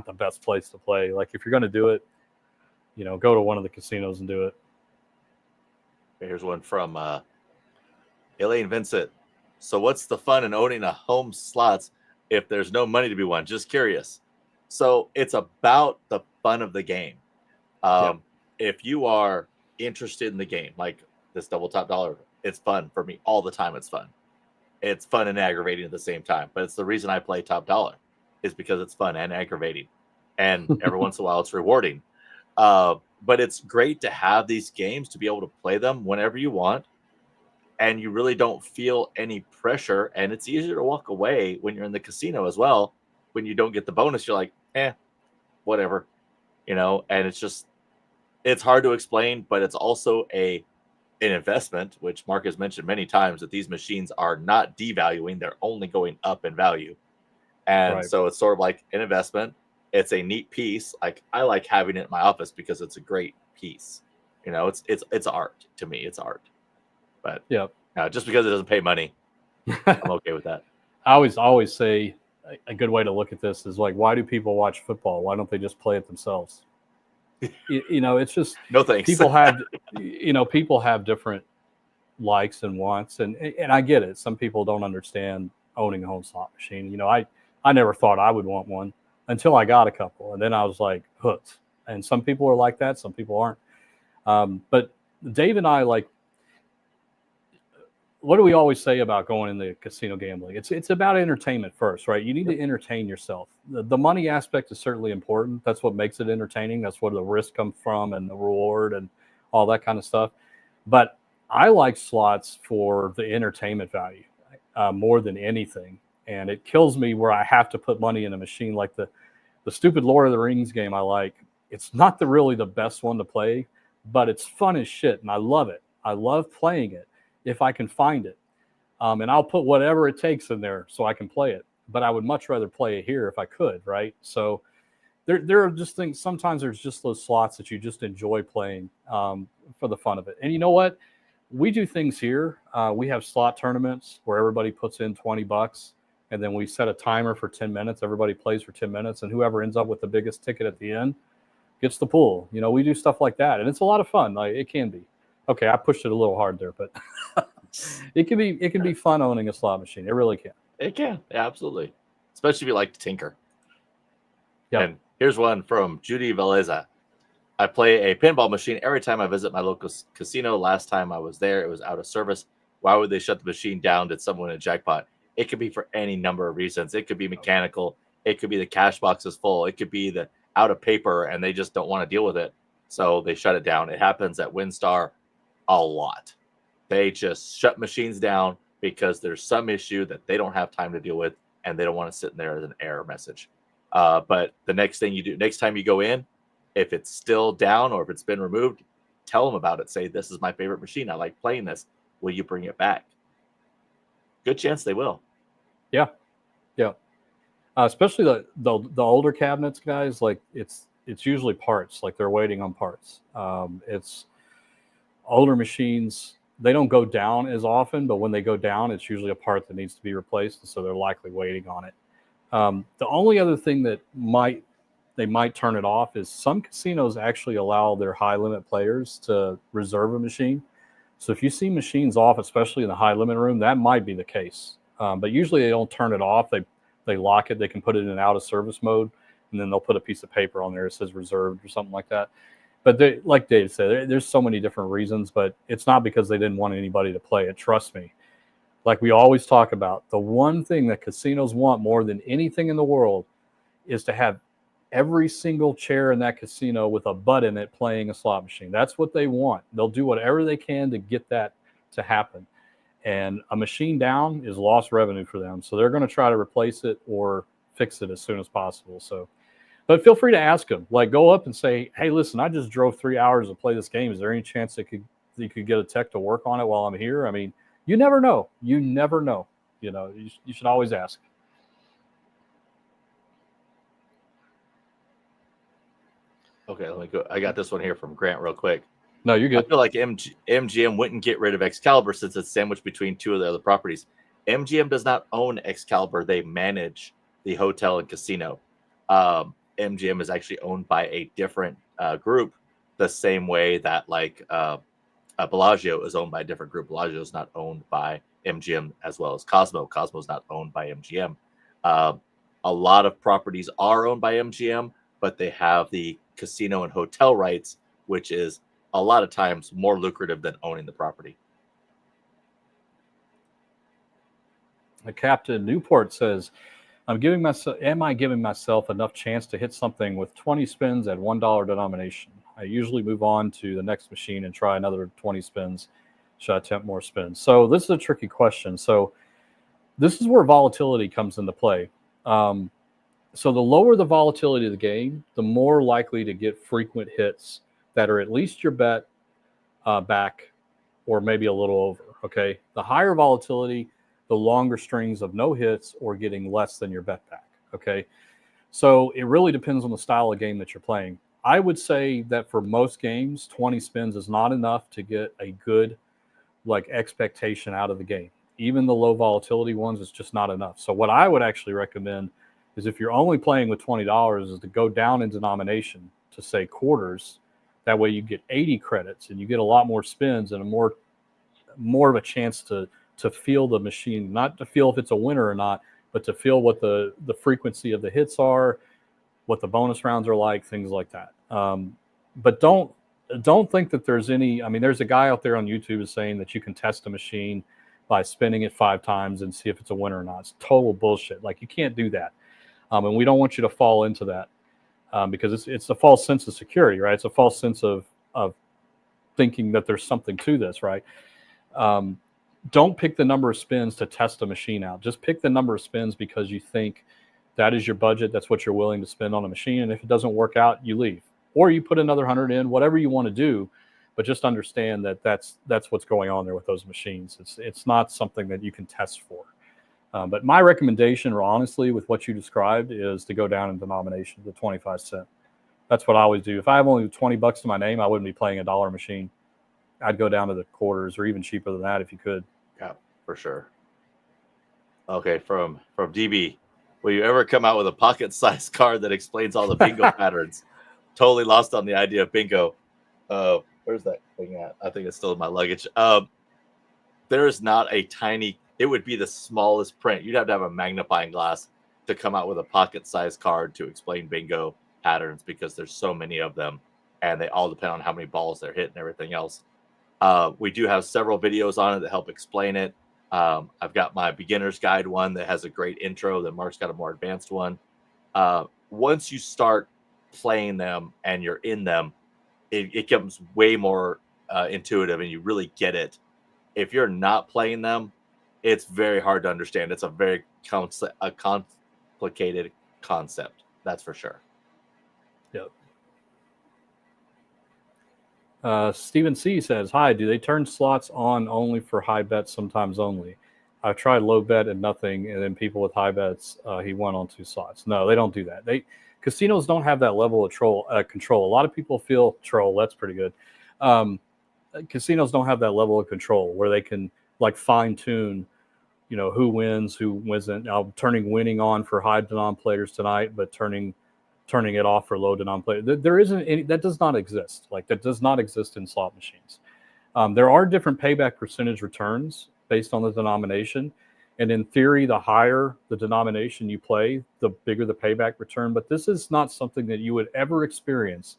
the best place to play. Like if you're going to do it, go to one of the casinos and do it. Here's one from Elaine Vincent. So what's the fun in owning a home slots if there's no money to be won? Just curious. So it's about the fun of the game. If you are interested in the game, like this double top dollar, it's fun for me all the time. It's fun. It's fun and aggravating at the same time. But it's the reason I play top dollar is because it's fun and aggravating. And every once in a while it's rewarding. But it's great to have these games to be able to play them whenever you want. And you really don't feel any pressure. And it's easier to walk away when you're in the casino as well. When you don't get the bonus, you're like, whatever. And it's hard to explain, but it's also an investment, which Mark has mentioned many times, that these machines are not devaluing. They're only going up in value. And so it's sort of like an investment. It's a neat piece. Like I like having it in my office because it's a great piece. It's art to me. It's art. But just because it doesn't pay money, I'm okay with that. I always say a good way to look at this is like, why do people watch football? Why don't they just play it themselves? It's just no thanks. People have different likes and wants, and I get it. Some people don't understand owning a home slot machine. I never thought I would want one until I got a couple, and then I was like hooked. And some people are like that, some people aren't. But Dave and I, like, what do we always say about going into casino gambling? It's about entertainment first, right? You need to entertain yourself. The money aspect is certainly important. That's what makes it entertaining. That's where the risk comes from and the reward and all that kind of stuff. But I like slots for the entertainment value more than anything. And it kills me where I have to put money in a machine like the stupid Lord of the Rings game I like. It's not really the best one to play, but it's fun as shit, and I love it. I love playing it if I can find it. And I'll put whatever it takes in there so I can play it. But I would much rather play it here if I could, right? So there are just things, sometimes there's just those slots that you just enjoy playing for the fun of it. And you know what? We do things here. We have slot tournaments where everybody puts in $20, and then we set a timer for 10 minutes. Everybody plays for 10 minutes, and whoever ends up with the biggest ticket at the end gets the pool. You know, we do stuff like that, and it's a lot of fun. Like, it can be. Okay, I pushed it a little hard there, but it can be fun owning a slot machine. It really can. It can, yeah, absolutely. Especially if you like to tinker. Yeah. And here's one from Judy Veleza. I play a pinball machine every time I visit my local casino. Last time I was there, it was out of service. Why would they shut the machine down? Did someone win a jackpot? It could be for any number of reasons. It could be mechanical. It could be the cash box is full. It could be the out of paper and they just don't want to deal with it. So they shut it down. It happens at WinStar a lot. They just shut machines down because there's some issue that they don't have time to deal with and they don't want to sit in there as an error message. But the next thing you do, next time you go in, if it's still down or if it's been removed, tell them about it. Say, this is my favorite machine. I like playing this. Will you bring it back? Good chance they will. Yeah. Yeah. Especially the older cabinets, guys, like it's usually parts, like they're waiting on parts. It's older machines, they don't go down as often, but when they go down, it's usually a part that needs to be replaced, and so they're likely waiting on it. The only other thing that they might turn it off is some casinos actually allow their high limit players to reserve a machine. So if you see machines off, especially in the high limit room, that might be the case. But usually they don't turn it off. They lock it. They can put it in out of service mode, and then they'll put a piece of paper on there that says reserved or something like that. But like Dave said, there's so many different reasons, but it's not because they didn't want anybody to play it. Trust me. Like we always talk about, the one thing that casinos want more than anything in the world is to have every single chair in that casino with a butt in it playing a slot machine. That's what they want. They'll do whatever they can to get that to happen. And a machine down is lost revenue for them. So they're going to try to replace it or fix it as soon as possible. So, but feel free to ask them. Like, go up and say, hey, listen, I just drove 3 hours to play this game. Is there any chance that you could get a tech to work on it while I'm here? I mean, you never know. You never know. You know, you should always ask. Okay, let me go. I got this one here from Grant real quick. No, you're good. I feel like MGM wouldn't get rid of Excalibur since it's sandwiched between two of the other properties. MGM does not own Excalibur. They manage the hotel and casino. MGM is actually owned by a different group, the same way that like Bellagio is owned by a different group. Bellagio is not owned by MGM as well as Cosmo. Cosmo is not owned by MGM. A lot of properties are owned by MGM, but they have the casino and hotel rights, which is a lot of times more lucrative than owning the property. Captain Newport says, am I giving myself enough chance to hit something with 20 spins at $1 denomination? I usually move on to the next machine and try another 20 spins. Should I attempt more spins? So this is a tricky question. So this is where volatility comes into play. So the lower the volatility of the game, the more likely to get frequent hits that are at least your bet back or maybe a little over, okay? The higher volatility, the longer strings of no hits or getting less than your bet back, okay? So it really depends on the style of game that you're playing. I would say that for most games, 20 spins is not enough to get a good like expectation out of the game. Even the low volatility ones, it's just not enough. So what I would actually recommend is if you're only playing with $20 is to go down in denomination to say quarters. That way you get 80 credits and you get a lot more spins and a more of a chance to feel the machine, not to feel if it's a winner or not, but to feel what the frequency of the hits are, what the bonus rounds are like, things like that. But don't think that there's any, I mean, there's a guy out there on YouTube is saying that you can test a machine by spinning it 5 times and see if it's a winner or not. It's total bullshit. Like, you can't do that. And we don't want you to fall into that because it's a false sense of security, right? It's a false sense of thinking that there's something to this, right? Don't pick the number of spins to test a machine out. Just pick the number of spins because you think that is your budget. That's what you're willing to spend on a machine. And if it doesn't work out, you leave. Or you put another 100 in, whatever you want to do. But just understand that that's what's going on there with those machines. It's not something that you can test for. But my recommendation, honestly, with what you described, is to go down in denomination to 25 cents. That's what I always do. If I have only $20 to my name, I wouldn't be playing a dollar machine. I'd go down to the quarters or even cheaper than that if you could. Yeah, for sure. Okay, from DB, will you ever come out with a pocket-sized card that explains all the bingo patterns? Totally lost on the idea of bingo. Where's that thing at? I think it's still in my luggage. There is not a tiny. It would be the smallest print. You'd have to have a magnifying glass to come out with a pocket-sized card to explain bingo patterns because there's so many of them, and they all depend on how many balls they're hitting and everything else. We do have several videos on it that help explain it. I've got my beginner's guide one that has a great intro. Then Mark's got a more advanced one. Once you start playing them and you're in them, it becomes way more intuitive and you really get it. If you're not playing them, it's very hard to understand. It's a very complicated concept. That's for sure. Yep. Stephen C says, hi, do they turn slots on only for high bets, sometimes only? I've tried low bet and nothing, and then people with high bets, he won on 2 slots. No, they don't do that. Casinos don't have that level of control. A lot of people feel troll. That's pretty good. Casinos don't have that level of control where they can like fine tune, who wins, who isn't. Turning winning on for high denom players tonight, but turning it off for low denom players. There isn't any. That does not exist. Like, that does not exist in slot machines. There are different payback percentage returns based on the denomination. And in theory, the higher the denomination you play, the bigger the payback return. But this is not something that you would ever experience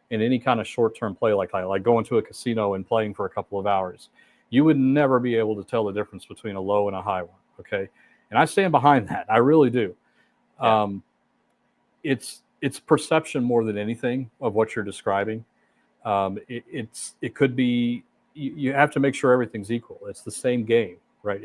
in any kind of short-term play like going to a casino and playing for a couple of hours. You would never be able to tell the difference between a low and a high one, okay? And I stand behind that. I really do. Yeah. It's perception more than anything of what you're describing. It could be, you have to make sure everything's equal. It's the same game, right?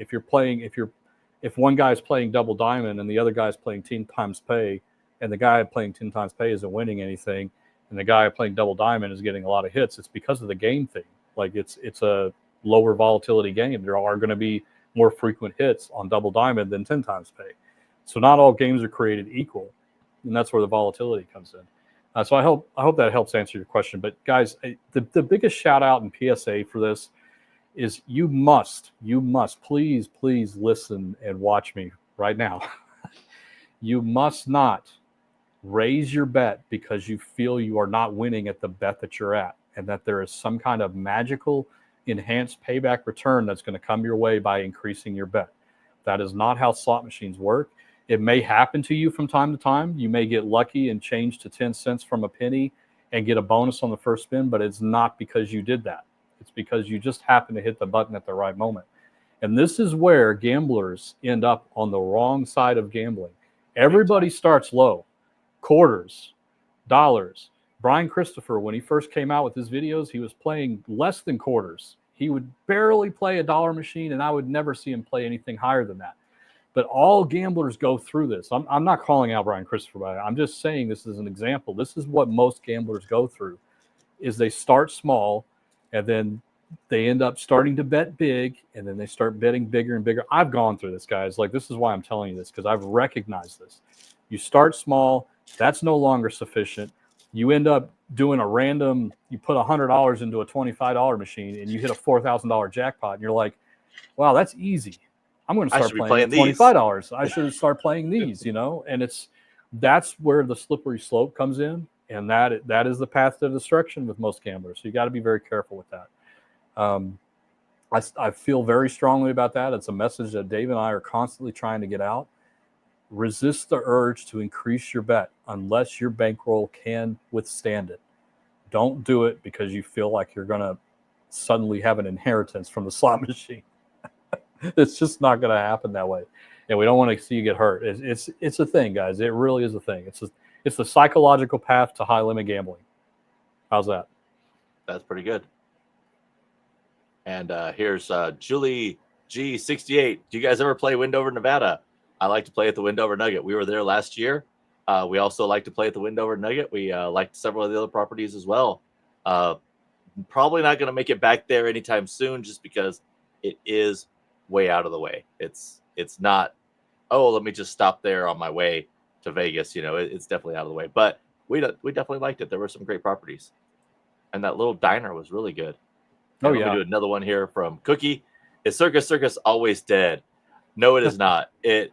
If one guy's playing double diamond and the other guy's playing 10 times pay, and the guy playing 10 times pay isn't winning anything, and the guy playing double diamond is getting a lot of hits, it's because of the game thing. Like, it's a lower volatility game. There are going to be more frequent hits on double diamond than 10 times pay. So not all games are created equal, and that's where the volatility comes in. So I hope that helps answer your question. But guys, the biggest shout out and PSA for this is you must please listen and watch me right now. You must not raise your bet because you feel you are not winning at the bet that you're at, and that there is some kind of magical enhanced payback return that's going to come your way by increasing your bet. That is not how slot machines work. It may happen to you from time to time. You may get lucky and change to 10 cents from a penny and get a bonus on the first spin, but it's not because you did that. It's because you just happen to hit the button at the right moment. And this is where gamblers end up on the wrong side of gambling. Everybody starts low. Quarters, dollars. Brian Christopher, when he first came out with his videos, he was playing less than quarters. He would barely play a dollar machine, and I would never see him play anything higher than that. But all gamblers go through this. I'm not calling out Brian Christopher, but I'm just saying this is an example. This is what most gamblers go through, is they start small, and then they end up starting to bet big, and then they start betting bigger and bigger. I've gone through this, guys. Like, this is why I'm telling you this, because I've recognized this. You start small. That's no longer sufficient. You end up doing a random, you put $100 into a $25 machine and you hit a $4,000 jackpot, and you're like, wow, that's easy. I'm going to start playing $25. I should start playing these, and that's where the slippery slope comes in. And that is the path to destruction with most gamblers. So you got to be very careful with that. I feel very strongly about that. It's a message that Dave and I are constantly trying to get out. Resist the urge to increase your bet unless your bankroll can withstand it. Don't do it because you feel like you're going to suddenly have an inheritance from the slot machine. It's just not going to happen that way, and we don't want to see you get hurt. It's a thing, guys. It really is a thing. It's the psychological path to high limit gambling. How's that? That's pretty good. And here's Julie G68. Do you guys ever play Windover, Nevada? I like to play at the Windover Nugget. We were there last year. We also like to play at the Windover Nugget. We liked several of the other properties as well. Probably not going to make it back there anytime soon, just because it is way out of the way. It's not, oh, let me just stop there on my way to Vegas. It's definitely out of the way. But we definitely liked it. There were some great properties. And that little diner was really good. And yeah. Let me do another one here from Cookie. Is Circus always dead? No, it is not. It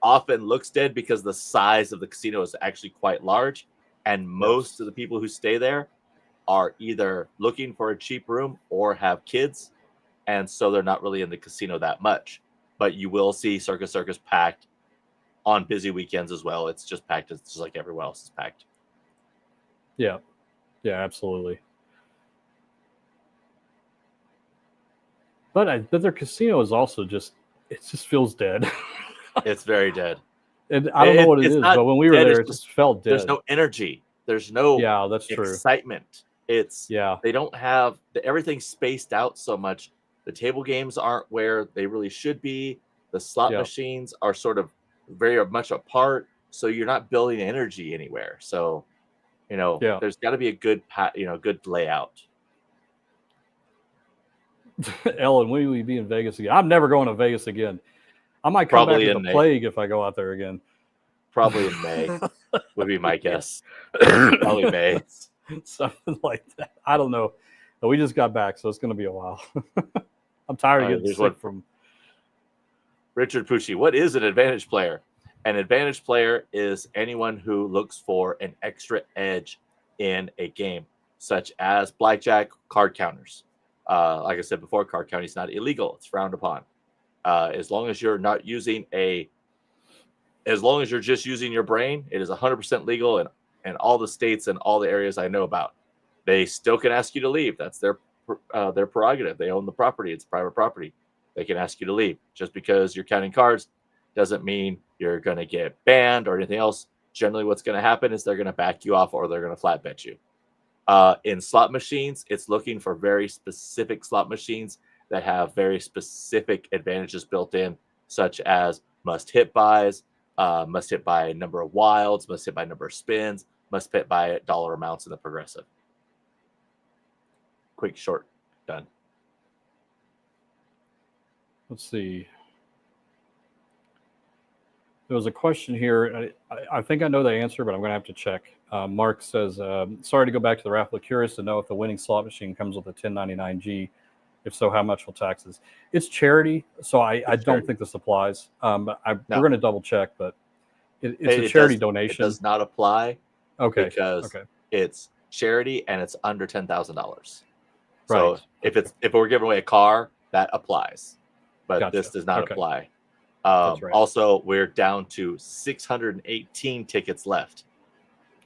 often looks dead because the size of the casino is actually quite large. And most of the people who stay there are either looking for a cheap room or have kids. And so they're not really in the casino that much. But you will see Circus packed on busy weekends as well. It's just packed. It's just like everywhere else is packed. Yeah. Yeah, absolutely. But their casino is also it just feels dead. It's very dead. And I don't know what it is, but when we were there, it just felt dead. There's no energy. There's no that's true. excitement. They don't have everything spaced out so much. The table games aren't where they really should be. The slot machines are sort of very much apart, so you're not building energy anywhere. So, there's got to be a good good layout. Ellen, when will you be in Vegas again? I'm never going to Vegas again. I might come back with the plague if I go out there again. Probably in May would be my guess. Probably May. Something like that. I don't know. But we just got back, so it's going to be a while. I'm tired of getting sick from. Richard Pucci, what is an advantage player? An advantage player is anyone who looks for an extra edge in a game, such as blackjack, card counters. Like I said before, card counting is not illegal. It's frowned upon. As long as you're not using as long as you're just using your brain, it is 100% legal in all the states and all the areas I know about. They still can ask you to leave. That's their prerogative. They own the property. It's private property. They can ask you to leave. Just because you're counting cards doesn't mean you're going to get banned or anything else. Generally, what's going to happen is they're going to back you off or they're going to flat bet you. In slot machines, it's looking for very specific slot machines that have very specific advantages built in, such as must hit buys, must hit by number of wilds, must hit by number of spins, must hit by dollar amounts in the progressive. Quick, short, done. Let's see. There was a question here. I think I know the answer, but I'm going to have to check. Mark says, sorry to go back to the raffle. Curious to know if the winning slot machine comes with a 1099G. If so, how much will taxes? It's charity, so I don't think this applies. We're going to double check, but it's a charity donation. It does not apply. Okay. Because it's charity and it's under $10,000. So if we're giving away a car, that applies, but this does not apply. Also, we're down to 618 tickets left.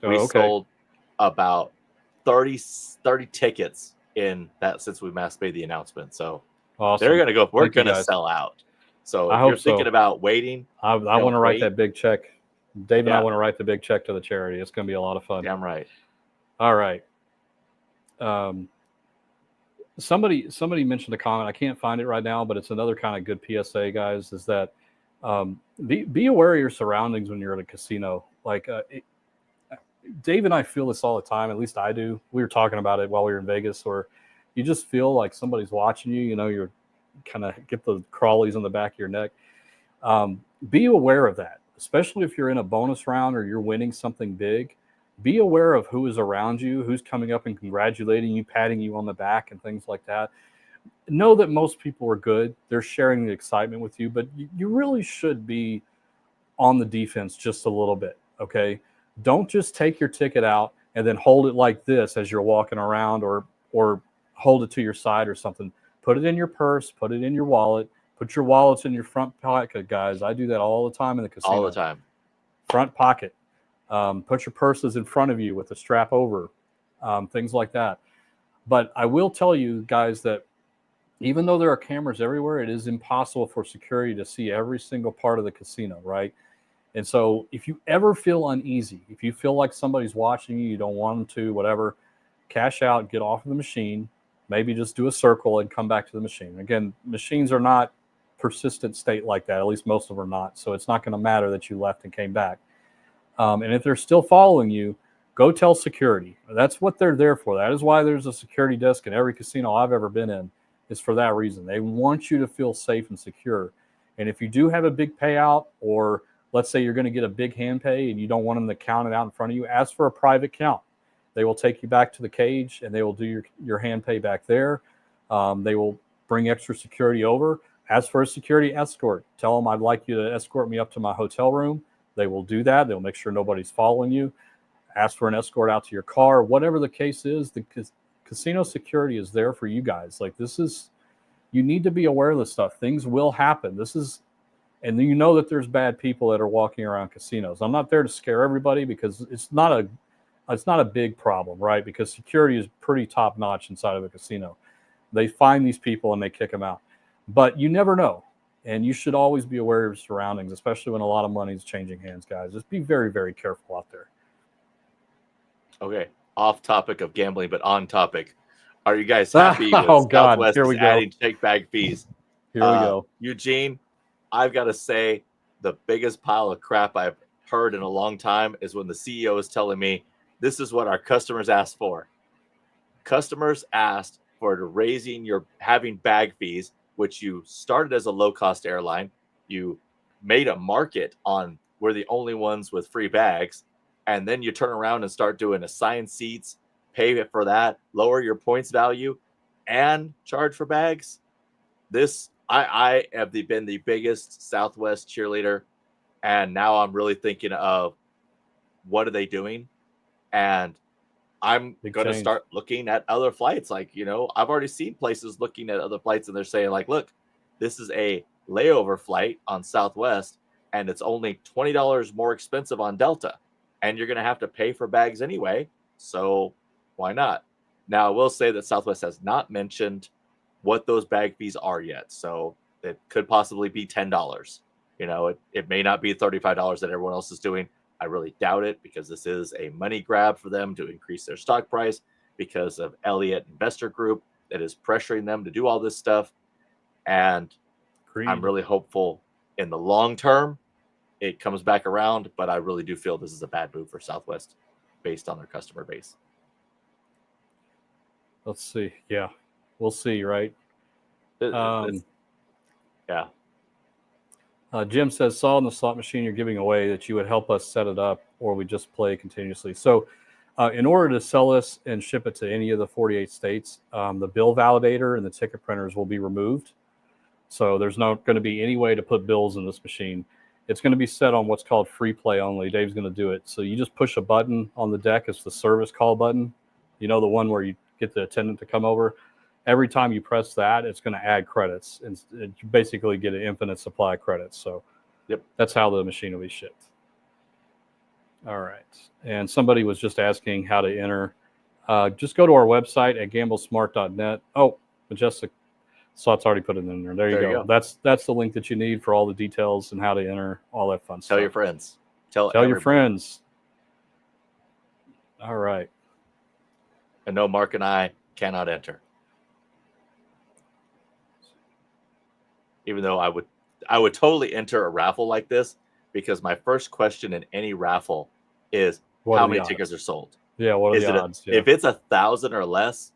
We sold about 30 tickets in that since we mass made the announcement. So they're going to go. We're going to sell out. So if you're thinking about waiting, I want to write that big check. Dave and I want to write the big check to the charity. It's going to be a lot of fun. Damn right. All right. Somebody mentioned a comment. I can't find it right now, but it's another kind of good PSA, guys, is that be aware of your surroundings when you're at a casino. Like Dave and I feel this all the time. At least I do. We were talking about it while we were in Vegas, or you just feel like somebody's watching you. You're kind of get the crawlies on the back of your neck. Be aware of that, especially if you're in a bonus round or you're winning something big. Be aware of who is around you, who's coming up and congratulating you, patting you on the back and things like that. Know that most people are good. They're sharing the excitement with you, but you really should be on the defense just a little bit, okay? Don't just take your ticket out and then hold it like this as you're walking around, or hold it to your side or something. Put it in your purse, put it in your wallet, put your wallets in your front pocket, guys. I do that all the time in the casino. All the time. Front pocket. Put your purses in front of you with a strap over, things like that. But I will tell you guys that even though there are cameras everywhere, it is impossible for security to see every single part of the casino, right? And so if you ever feel uneasy, if you feel like somebody's watching you, you don't want them to, whatever, cash out, get off of the machine, maybe just do a circle and come back to the machine. Again, machines are not persistent state like that. At least most of them are not. So it's not going to matter that you left and came back. And if they're still following you, go tell security. That's what they're there for. That is why there's a security desk in every casino I've ever been in, is for that reason. They want you to feel safe and secure. And if you do have a big payout, or let's say you're going to get a big hand pay and you don't want them to count it out in front of you, ask for a private count. They will take you back to the cage and they will do your hand pay back there. They will bring extra security over. Ask for a security escort. Tell them I'd like you to escort me up to my hotel room. They will do that. They'll make sure nobody's following you. Ask for an escort out to your car. Whatever the case is, the casino security is there for you guys. Like, this is, you need to be aware of this stuff. Things will happen. This is, and you know that there's bad people that are walking around casinos. I'm not there to scare everybody, because it's not a big problem, right? Because security is pretty top notch inside of a casino. They find these people and they kick them out. But you never know. And you should always be aware of your surroundings, especially when a lot of money is changing hands, guys. Just be very, very careful out there. Okay, off topic of gambling, but on topic. Are you guys happy with Southwest Here we go. adding check bag fees? Here we go. Eugene, I've got to say, the biggest pile of crap I've heard in a long time is when the CEO is telling me, this is what our customers asked for. Customers asked for having bag fees, which you started as a low-cost airline. You made a market on we're the only ones with free bags, and then you turn around and start doing assigned seats, pay for that, lower your points value, and charge for bags. I have been the biggest Southwest cheerleader, and now I'm really thinking of what are they doing, and I'm going to start looking at other flights. Like, I've already seen places looking at other flights, and they're saying, like, look, this is a layover flight on Southwest, and it's only $20 more expensive on Delta, and you're going to have to pay for bags anyway. So why not? Now, I will say that Southwest has not mentioned what those bag fees are yet. So it could possibly be $10. It may not be $35 that everyone else is doing. I really doubt it, because this is a money grab for them to increase their stock price because of Elliott Investor Group that is pressuring them to do all this stuff. And I'm really hopeful in the long term it comes back around, but I really do feel this is a bad move for Southwest based on their customer base. Let's see. Yeah, we'll see, right? Yeah. Jim says, saw in the slot machine you're giving away that you would help us set it up, or we just play continuously. So in order to sell this and ship it to any of the 48 states, the bill validator and the ticket printers will be removed. So there's not going to be any way to put bills in this machine. It's going to be set on what's called free play only. Dave's going to do it. So you just push a button on the deck. It's the service call button. The one where you get the attendant to come over. Every time you press that, it's going to add credits, and you basically get an infinite supply of credits. So That's how the machine will be shipped. All right. And somebody was just asking how to enter. Just go to our website at gamblesmart.net. Oh, Majestic Slots already put it in there. There you go. That's the link that you need for all the details and how to enter, all that fun stuff. Tell your friends. Tell your friends. All right. And no, Mark and I cannot enter. Even though I would totally enter a raffle like this, because my first question in any raffle is how many tickets are sold. Yeah, what are the odds? If it's 1,000 or less,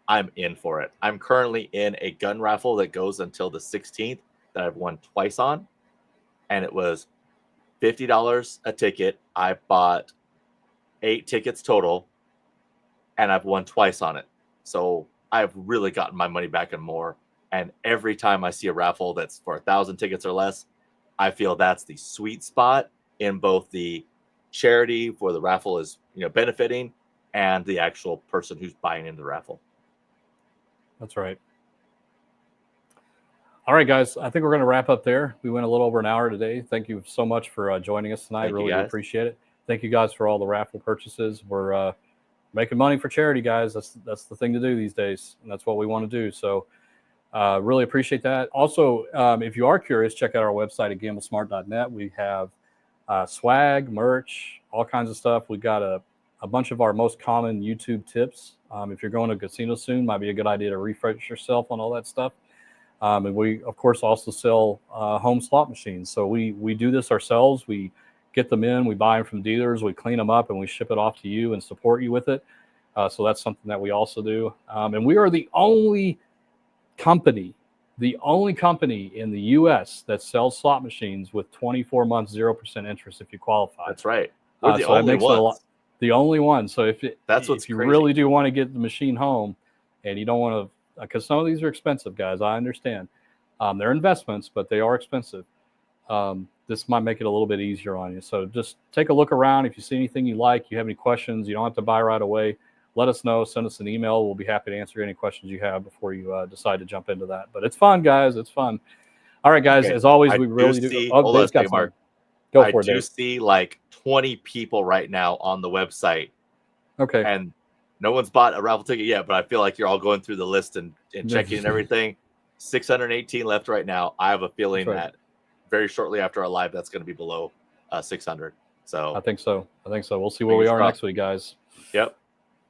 I'm in for it. I'm currently in a gun raffle that goes until the 16th that I've won twice on, and it was $50 a ticket. I bought 8 tickets total, and I've won twice on it. So I've really gotten my money back and more. And every time I see a raffle that's for 1,000 tickets or less, I feel that's the sweet spot in both the charity for the raffle is benefiting and the actual person who's buying into the raffle. That's right. All right, guys. I think we're going to wrap up there. We went a little over an hour today. Thank you so much for joining us tonight. Really appreciate it. Thank you guys for all the raffle purchases. We're making money for charity, guys. That's the thing to do these days, and that's what we want to do. So Really appreciate that. Also, if you are curious, check out our website at gamblesmart.net. We have swag, merch, all kinds of stuff. We've got a bunch of our most common YouTube tips. If you're going to a casino soon, might be a good idea to refresh yourself on all that stuff. And we, of course, also sell home slot machines. So we do this ourselves. We get them in, we buy them from dealers, we clean them up, and we ship it off to you and support you with it. So that's something that we also do. And we are the only company in the U.S. that sells slot machines with 24 months, 0% interest if you qualify. That's right. We're the So that only makes it a lot, ones. the only one. So if you crazy. really do want to get the machine home and you don't want to, because some of these are expensive, guys, I understand. They're investments, but they are expensive. This might make it a little bit easier on you. So just take a look around. If you see anything you like, you have any questions, you don't have to buy right away, let us know. Send us an email. We'll be happy to answer any questions you have before you decide to jump into that. But it's fun, guys. It's fun. All right, guys. Okay. As always, we really do. Oh, Dave's got Mark. Go for it, Dave. I do see like 20 people right now on the website. Okay. And no one's bought a raffle ticket yet, but I feel like you're all going through the list and checking and everything. 618 left right now. I have a feeling that very shortly after our live, that's going to be below 600. So I think so. We'll see where we are next week, guys. Yep.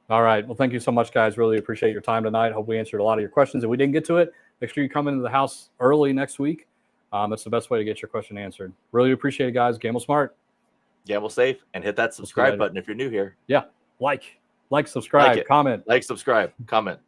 All right. Well, thank you so much, guys. Really appreciate your time tonight. Hope we answered a lot of your questions. If we didn't get to it, make sure you come into the house early next week. That's the best way to get your question answered. Really appreciate it, guys. Gamble smart. Gamble safe. And hit that subscribe button if you're new here. Yeah. Like, subscribe, comment. Like, subscribe, comment.